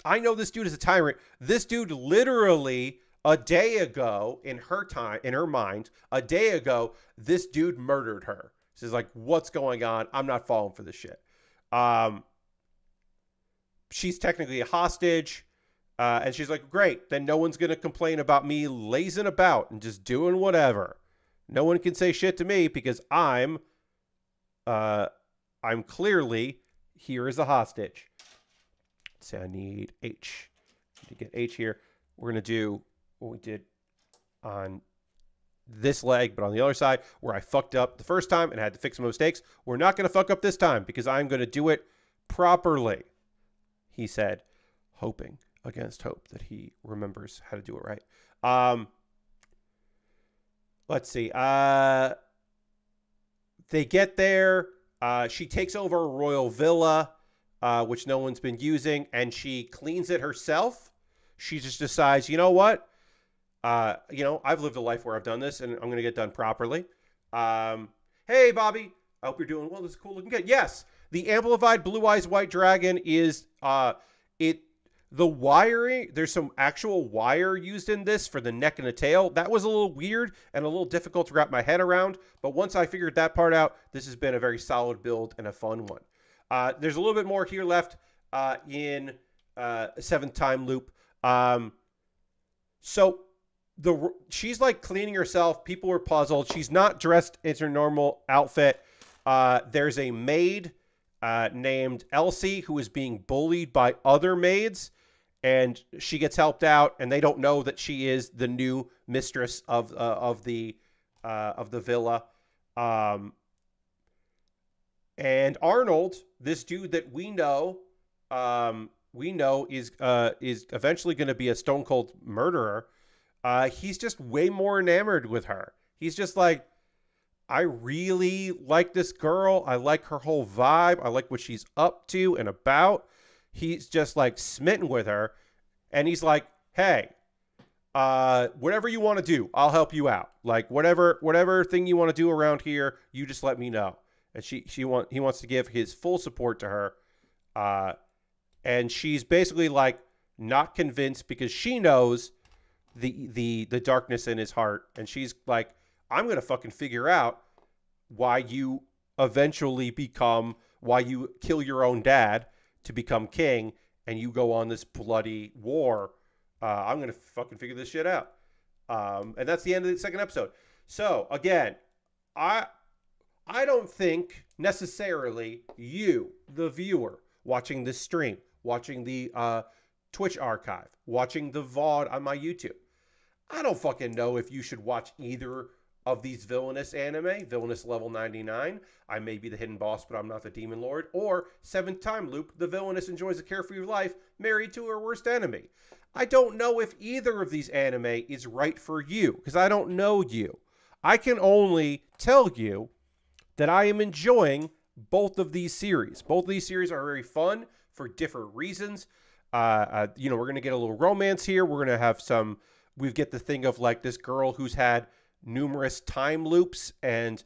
I know this dude is a tyrant. This dude literally a day ago, in her mind, a day ago, this dude murdered her. She's like, what's going on? I'm not falling for this shit. She's technically a hostage. And she's like, great, then no one's going to complain about me lazing about and just doing whatever. No one can say shit to me because I'm clearly here as a hostage. Let's say I need H. To get H here, we're going to do what we did on this leg, but on the other side, where I fucked up the first time and had to fix my mistakes, we're not going to fuck up this time because I'm going to do it properly, he said, hoping against hope that he remembers how to do it right. Let's see. They get there. She takes over a royal villa, which no one's been using, and she cleans it herself. She just decides, you know what? I've lived a life where I've done this, and I'm going to get done properly. Hey, Bobby. I hope you're doing well. This is cool looking good. Yes, the amplified Blue Eyes White Dragon is the wiring. There's some actual wire used in this for the neck and the tail. That was a little weird and a little difficult to wrap my head around. But once I figured that part out, this has been a very solid build and a fun one. There's a little bit more here left in 7th time loop. So she's like cleaning herself. People were puzzled. She's not dressed in her normal outfit. There's a maid named Elsie who is being bullied by other maids, and she gets helped out, and they don't know that she is the new mistress of the villa. And Arnold, this dude that we know is eventually going to be a stone cold murderer. He's just way more enamored with her. He's just like, I really like this girl. I like her whole vibe. I like what she's up to and about. He's just like smitten with her. And he's like, hey, whatever you want to do, I'll help you out. Like whatever thing you want to do around here, you just let me know. And he wants to give his full support to her. And she's basically like not convinced because she knows the darkness in his heart. And she's like, I'm going to fucking figure out why you kill your own dad to become king and you go on this bloody war. I'm going to fucking figure this shit out. And that's the end of the 2nd episode. So again, I don't think necessarily you, the viewer, watching this stream, watching the Twitch archive, watching the VOD on my YouTube, I don't fucking know if you should watch either of these Villainous anime, Villainous level 99, I may be the hidden boss, but I'm not the demon lord, or 7th time loop, the Villainous enjoys a carefree life, married to her worst enemy. I don't know if either of these anime is right for you, because I don't know you. I can only tell you that I am enjoying both of these series. Both of these series are very fun for different reasons. We're going to get a little romance here. We're going to have we get the thing of like this girl who's had numerous time loops, and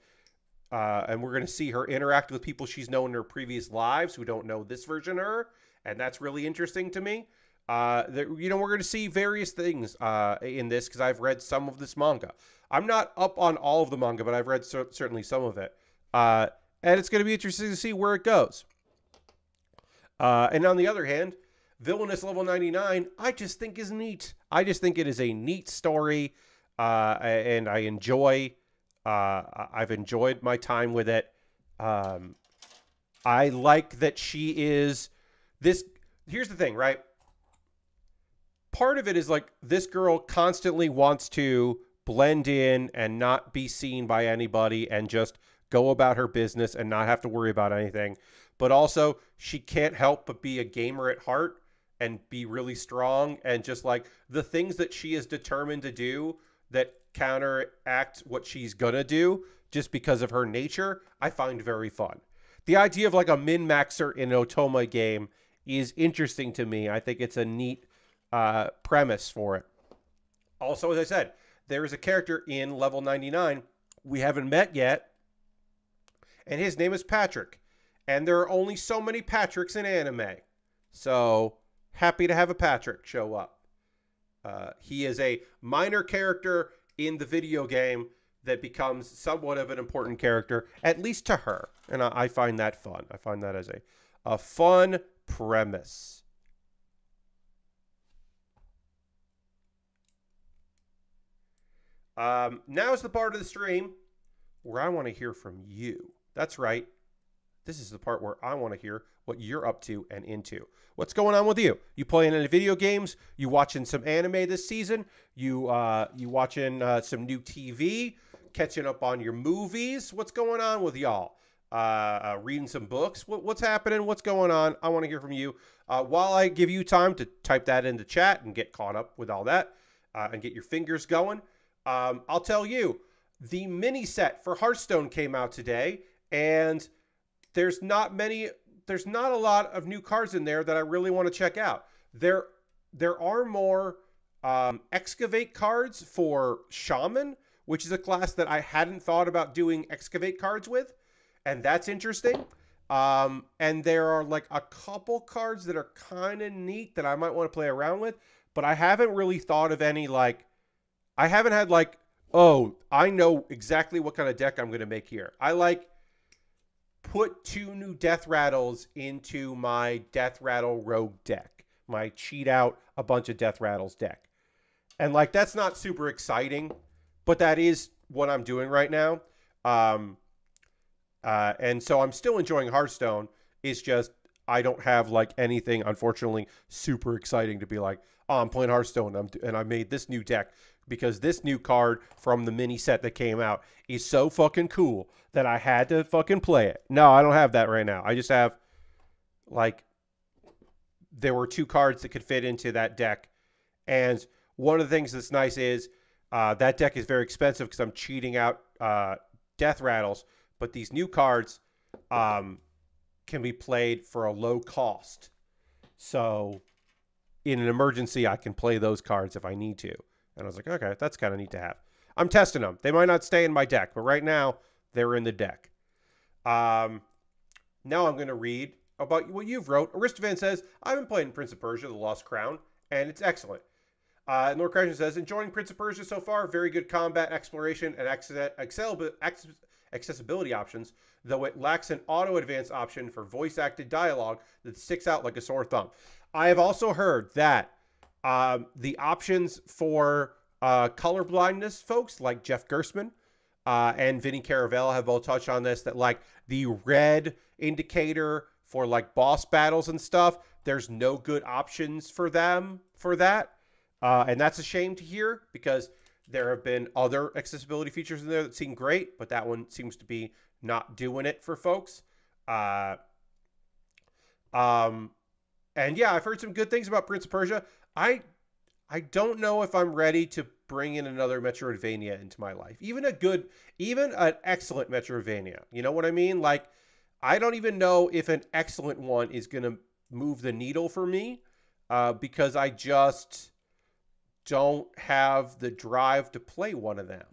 we're going to see her interact with people she's known in her previous lives who don't know this version of her, and that's really interesting to me. We're going to see various things in this because I've read some of this manga. I'm not up on all of the manga, but I've read certainly some of it, and it's going to be interesting to see where it goes. And on the other hand, Villainous level 99, I just think is neat. I just think it is a neat story. And I've enjoyed my time with it. I like that she is this. Here's the thing, right? Part of it is like this girl constantly wants to blend in and not be seen by anybody and just go about her business and not have to worry about anything. But also, she can't help but be a gamer at heart and be really strong, and just like the things that she is determined to do that counteract what she's gonna do just because of her nature, I find very fun. The idea of like a min-maxer in an Otome game is interesting to me. I think it's a neat premise for it. Also, as I said, there is a character in level 99 we haven't met yet, and his name is Patrick. And there are only so many Patricks in anime. So, happy to have a Patrick show up. He is a minor character in the video game that becomes somewhat of an important character, at least to her. And I find that fun. I find that as a fun premise. Now is the part of the stream where I want to hear from you. That's right. This is the part where I want to hear what you're up to and into. What's going on with you? You playing any video games? You watching some anime this season? You watching some new TV? Catching up on your movies? What's going on with y'all? Reading some books? What's happening? What's going on? I want to hear from you. While I give you time to type that into chat and get caught up with all that and get your fingers going, I'll tell you, the mini set for Hearthstone came out today, and there's not a lot of new cards in there that I really want to check out. There are more excavate cards for Shaman, which is a class that I hadn't thought about doing excavate cards with, and that's interesting. And there are like a couple cards that are kind of neat that I might want to play around with, but I haven't really thought of any like, I haven't had like, oh, I know exactly what kind of deck I'm going to make here. I like put 2 new Death Rattles into my Death Rattle Rogue deck, my cheat out a bunch of Death Rattles deck. And like, that's not super exciting, but that is what I'm doing right now. And so I'm still enjoying Hearthstone. It's just, I don't have like anything, unfortunately, super exciting to be like, oh, I'm playing Hearthstone and I made this new deck because this new card from the mini set that came out is so fucking cool that I had to fucking play it. No, I don't have that right now. I just have, like, there were 2 cards that could fit into that deck. And one of the things that's nice is that deck is very expensive because I'm cheating out Death Rattles. But these new cards can be played for a low cost. So in an emergency, I can play those cards if I need to. And I was like, okay, that's kind of neat to have. I'm testing them. They might not stay in my deck, but right now they're in the deck. Now I'm going to read about what you've wrote. Aristovan says, I've been playing Prince of Persia, The Lost Crown, and it's excellent. Lord Crasher says, enjoying Prince of Persia so far. Very good combat, exploration, and accessibility options, though it lacks an auto-advance option for voice-acted dialogue that sticks out like a sore thumb. I have also heard that the options for color blindness folks like Jeff Gerstmann and Vinny Caravella have both touched on this, that like the red indicator for like boss battles and stuff, there's no good options for them for that. And that's a shame to hear because there have been other accessibility features in there that seem great, but that one seems to be not doing it for folks. And yeah, I've heard some good things about Prince of Persia. I don't know if I'm ready to bring in another Metroidvania into my life. Even an excellent Metroidvania. You know what I mean? Like, I don't even know if an excellent one is going to move the needle for me because I just don't have the drive to play one of them.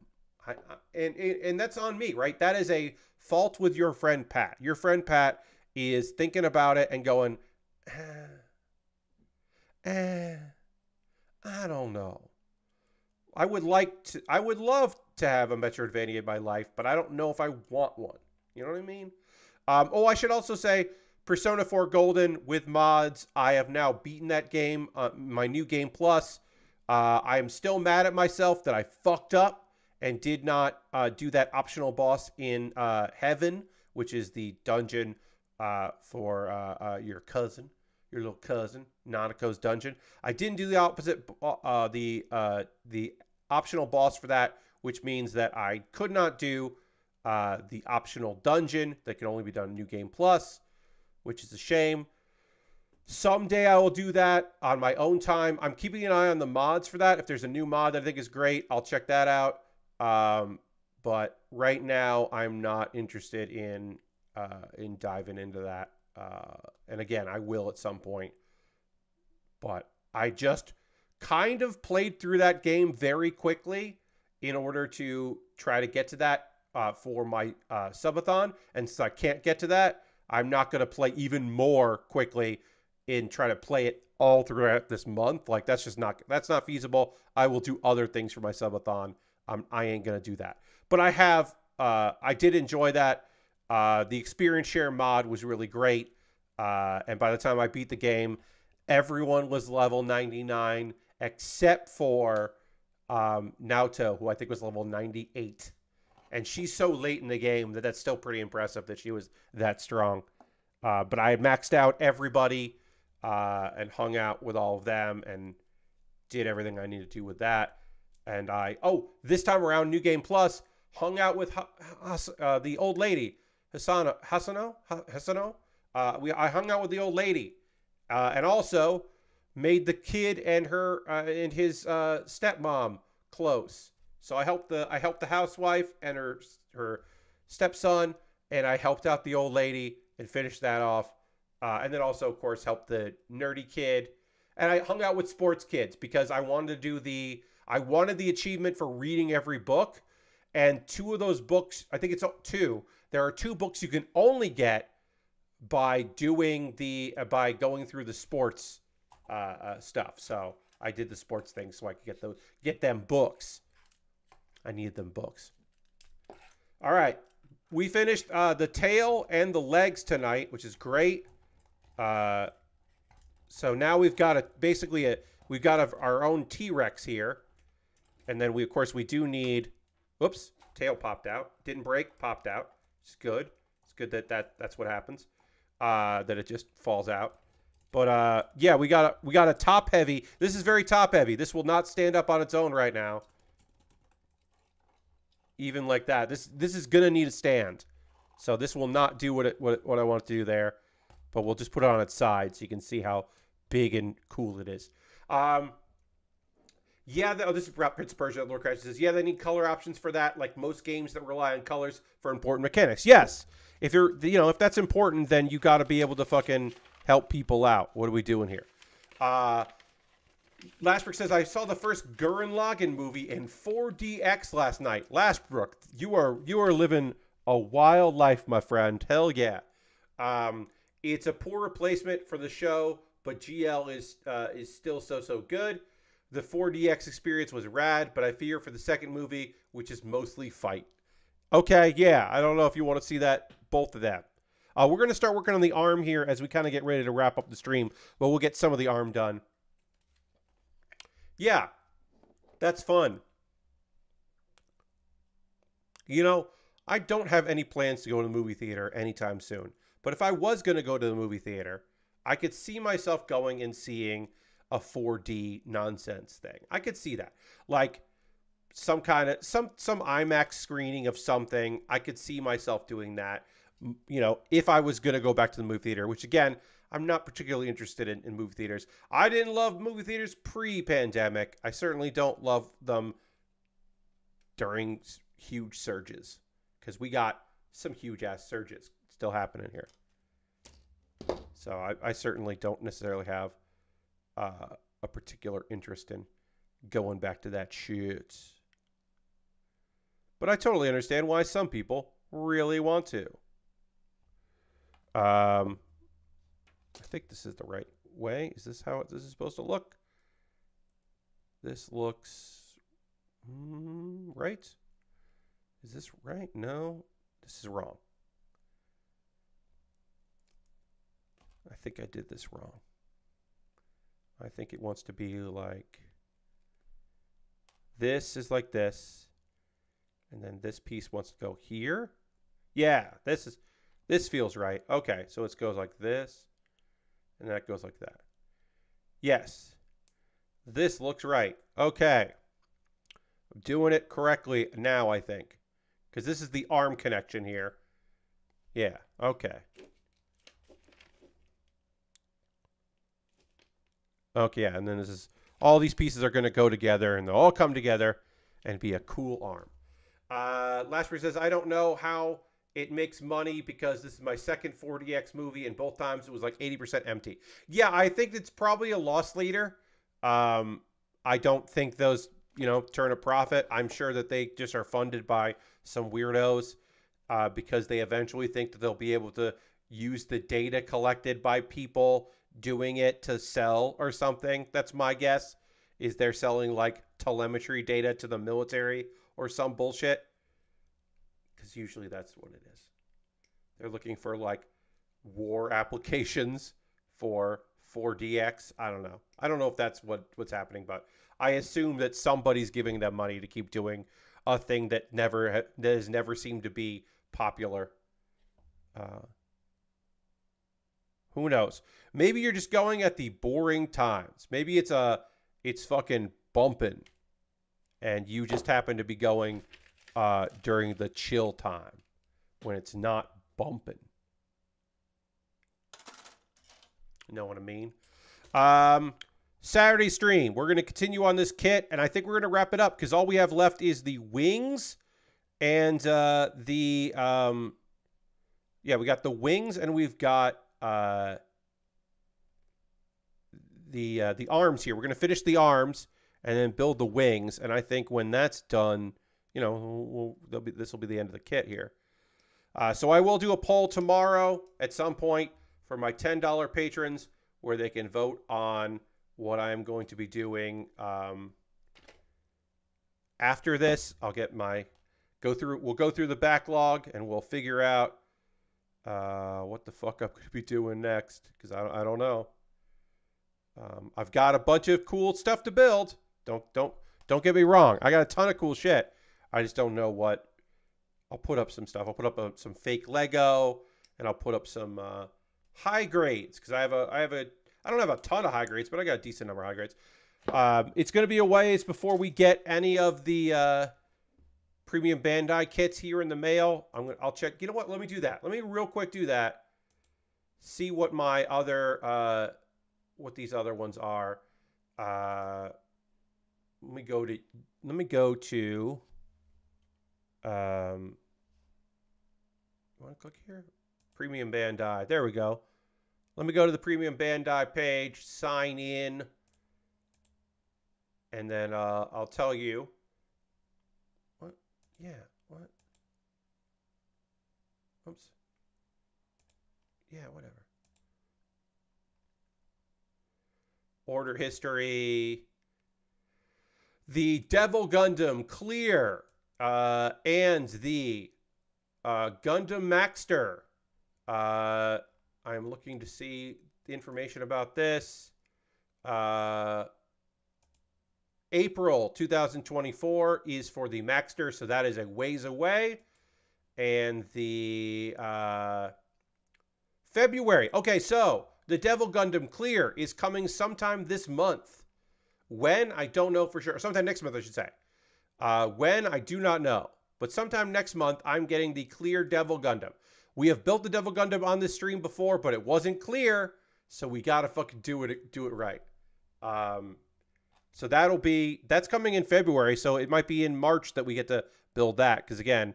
And that's on me, right? That is a fault with your friend Pat. Your friend Pat is thinking about it and going, I don't know. I would love to have a Metroidvania in my life, but I don't know if I want one. You know what I mean? I should also say Persona 4 Golden with mods. I have now beaten that game, my new game plus. I am still mad at myself that I fucked up and did not do that optional boss in Heaven, which is the dungeon for your cousin, your little cousin, Nanako's dungeon. I didn't do the opposite, the optional boss for that, which means that I could not do the optional dungeon that can only be done in New Game Plus, which is a shame. Someday I will do that on my own time. I'm keeping an eye on the mods for that. If there's a new mod that I think is great, I'll check that out. But right now, I'm not interested in diving into that. And again, I will at some point. But I just kind of played through that game very quickly in order to try to get to that for my subathon. And since I can't get to that, I'm not going to play even more quickly in trying to play it all throughout this month. Like, that's not feasible. I will do other things for my subathon. I ain't going to do that. But I did enjoy that. The experience share mod was really great. And by the time I beat the game, everyone was level 99 except for Naoto, who I think was level 98. And she's so late in the game that's still pretty impressive that she was that strong. But I had maxed out everybody and hung out with all of them and did everything I needed to do with that. And this time around, New Game Plus, hung out with the old lady, Hasano. I hung out with the old lady, and also made the kid and and his stepmom close. So I helped the housewife and her stepson, and I helped out the old lady and finished that off. And then also, of course, helped the nerdy kid. And I hung out with sports kids because I wanted to do I wanted the achievement for reading every book. And 2 of those books, I think it's 2. There are 2 books you can only get by going through the sports stuff. So I did the sports thing so I could get them books. I needed them books. All right. We finished the tail and the legs tonight, which is great. So now we've got our own T-Rex here. And then of course we do need, oops, tail popped out. Didn't break, popped out. It's good. It's good that's what happens. That it just falls out. But yeah, we got a top heavy. This is very top heavy. This will not stand up on its own right now. Even like that. This is gonna need a stand. So this will not do what I want it to do there. But we'll just put it on its side so you can see how big and cool it is. Yeah, this is Prince Persia. Lord Crash says, yeah, they need color options for that, like most games that rely on colors for important mechanics. Yes, if if that's important, then you got to be able to fucking help people out. What are we doing here? Lashbrook says, I saw the first Gurren Lagann movie in 4DX last night. Lashbrook, you are living a wild life, my friend. Hell yeah. It's a poor replacement for the show, but GL is still so good. The 4DX experience was rad, but I fear for the second movie, which is mostly fight. Okay, yeah, I don't know if you want to see both of them. We're going to start working on the arm here as we kind of get ready to wrap up the stream, but we'll get some of the arm done. Yeah, that's fun. I don't have any plans to go to the movie theater anytime soon, but if I was going to go to the movie theater, I could see myself going and seeing a 4D nonsense thing. I could see that. Like some IMAX screening of something. I could see myself doing that, if I was going to go back to the movie theater, which again, I'm not particularly interested in movie theaters. I didn't love movie theaters pre-pandemic. I certainly don't love them during huge surges because we got some huge ass surges still happening here. So I certainly don't necessarily have a particular interest in going back to that shit. But I totally understand why some people really want to. I think this is the right way. Is this how this is supposed to look? This looks right. Is this right? No, this is wrong. I think I did this wrong. I think it wants to be like this is like this. And then this piece wants to go here. Yeah, this feels right. Okay, so it goes like this. And that goes like that. Yes. This looks right. Okay. I'm doing it correctly now, I think. Because this is the arm connection here. Yeah, okay. Okay, yeah, and then this is... All these pieces are going to go together, and they'll all come together and be a cool arm. Lashbury says, I don't know how it makes money because this is my second 4DX movie, and both times it was like 80% empty. Yeah, I think it's probably a loss leader. I don't think those, turn a profit. I'm sure that they just are funded by some weirdos because they eventually think that they'll be able to use the data collected by people doing it to sell or something. That's my guess, is they're selling like telemetry data to the military or some bullshit. Because usually that's what it is. They're looking for like war applications for 4DX. I don't know. I don't know if that's what's happening, but I assume that somebody's giving them money to keep doing a thing that has never seemed to be popular. Who knows? Maybe you're just going at the boring times. Maybe it's fucking bumping, and you just happen to be going during the chill time when it's not bumping. You know what I mean? Saturday stream. We're going to continue on this kit, and I think we're going to wrap it up because all we have left is the wings and we got the wings and we've got the arms here. We're going to finish the arms and then build the wings, and I think when that's done, this will be the end of the kit here. So I will do a poll tomorrow at some point for my $10 patrons where they can vote on what I'm going to be doing after this. We'll go through the backlog and we'll figure out what the fuck I'm going to be doing next, because I don't know. I've got a bunch of cool stuff to build. Don't get me wrong. I got a ton of cool shit. I just don't know what. I'll put up some stuff. I'll put up some fake Lego, and I'll put up some high grades, because I don't have a ton of high grades, but I got a decent number of high grades. It's going to be a ways before we get any of the premium Bandai kits here in the mail. I'll check. You know what? Let me do that. Let me real quick do that. See what my other what these other ones are. Let me go to you want to click here? Premium Bandai. There we go. Let me go to the Premium Bandai page, sign in, and then I'll tell you. What? Yeah, what? Oops. Yeah, whatever. Order history. The Devil Gundam Clear and the Gundam Maxter. I'm looking to see the information about this. April 2024 is for the Maxter, so that is a ways away. And the February. Okay, so the Devil Gundam Clear is coming sometime this month. When, I don't know for sure. Sometime next month, I should say. When, I do not know. But sometime next month, I'm getting the Clear Devil Gundam. We have built the Devil Gundam on this stream before, but it wasn't clear, so we gotta fucking do it right. So that's coming in February, so it might be in March that we get to build that, because again,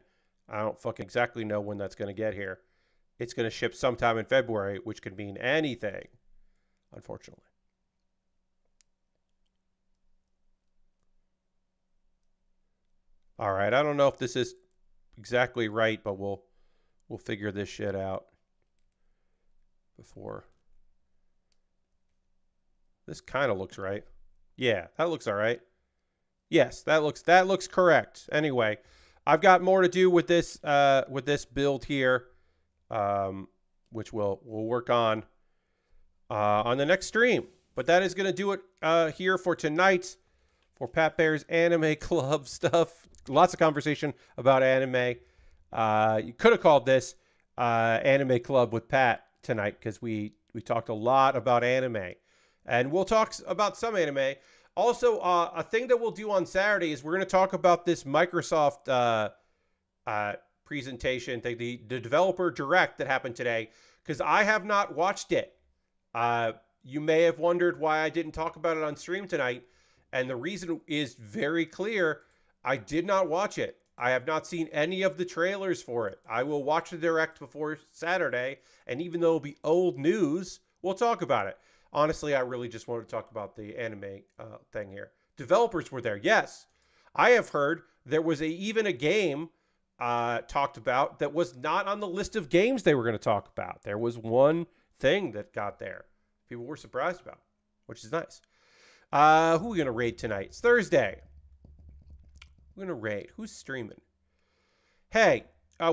I don't fucking exactly know when that's gonna get here. It's gonna ship sometime in February, which could mean anything, unfortunately. All right, I don't know if this is exactly right, but we'll figure this shit out before. This kind of looks right. Yeah, that looks all right. Yes, that looks correct. Anyway, I've got more to do with this build here, which we'll work on the next stream. But that is going to do it here for tonight for Pat Baer's Anime Club stuff. Lots of conversation about anime. You could have called this Anime Club with Pat tonight, because we talked a lot about anime. And we'll talk about some anime. Also, a thing that we'll do on Saturday is we're going to talk about this Microsoft presentation, the developer direct that happened today, because I have not watched it. You may have wondered why I didn't talk about it on stream tonight, and the reason is very clear. I did not watch it. I have not seen any of the trailers for it. I will watch the direct before Saturday, and even though it'll be old news, we'll talk about it. Honestly, I really just wanted to talk about the anime thing here. Developers were there, yes. I have heard there was even a game talked about that was not on the list of games they were going to talk about. There was one thing that got there. People were surprised about, which is nice. Who are we going to raid tonight? It's Thursday. We're going to raid. Who's streaming? Hey,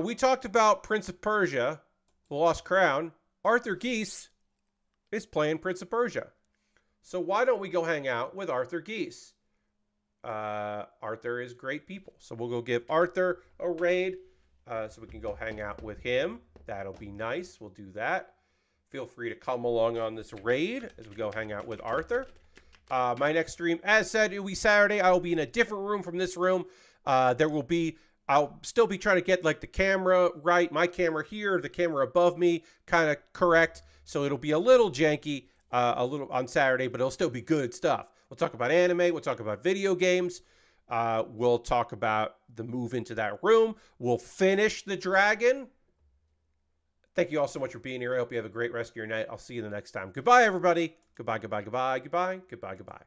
we talked about Prince of Persia, The Lost Crown. Arthur Geese is playing Prince of Persia. So why don't we go hang out with Arthur Geese? Arthur is great people. So we'll go give Arthur a raid so we can go hang out with him. That'll be nice. We'll do that. Feel free to come along on this raid as we go hang out with Arthur. My next stream, as said, it will be Saturday. I will be in a different room from this room. I'll still be trying to get like the camera right. My camera here, the camera above me, kind of correct. So it'll be a little janky a little on Saturday, but it'll still be good stuff. We'll talk about anime. We'll talk about video games. We'll talk about the move into that room. We'll finish the dragon. Thank you all so much for being here. I hope you have a great rest of your night. I'll see you the next time. Goodbye, everybody. Goodbye, goodbye, goodbye, goodbye, goodbye, goodbye, goodbye.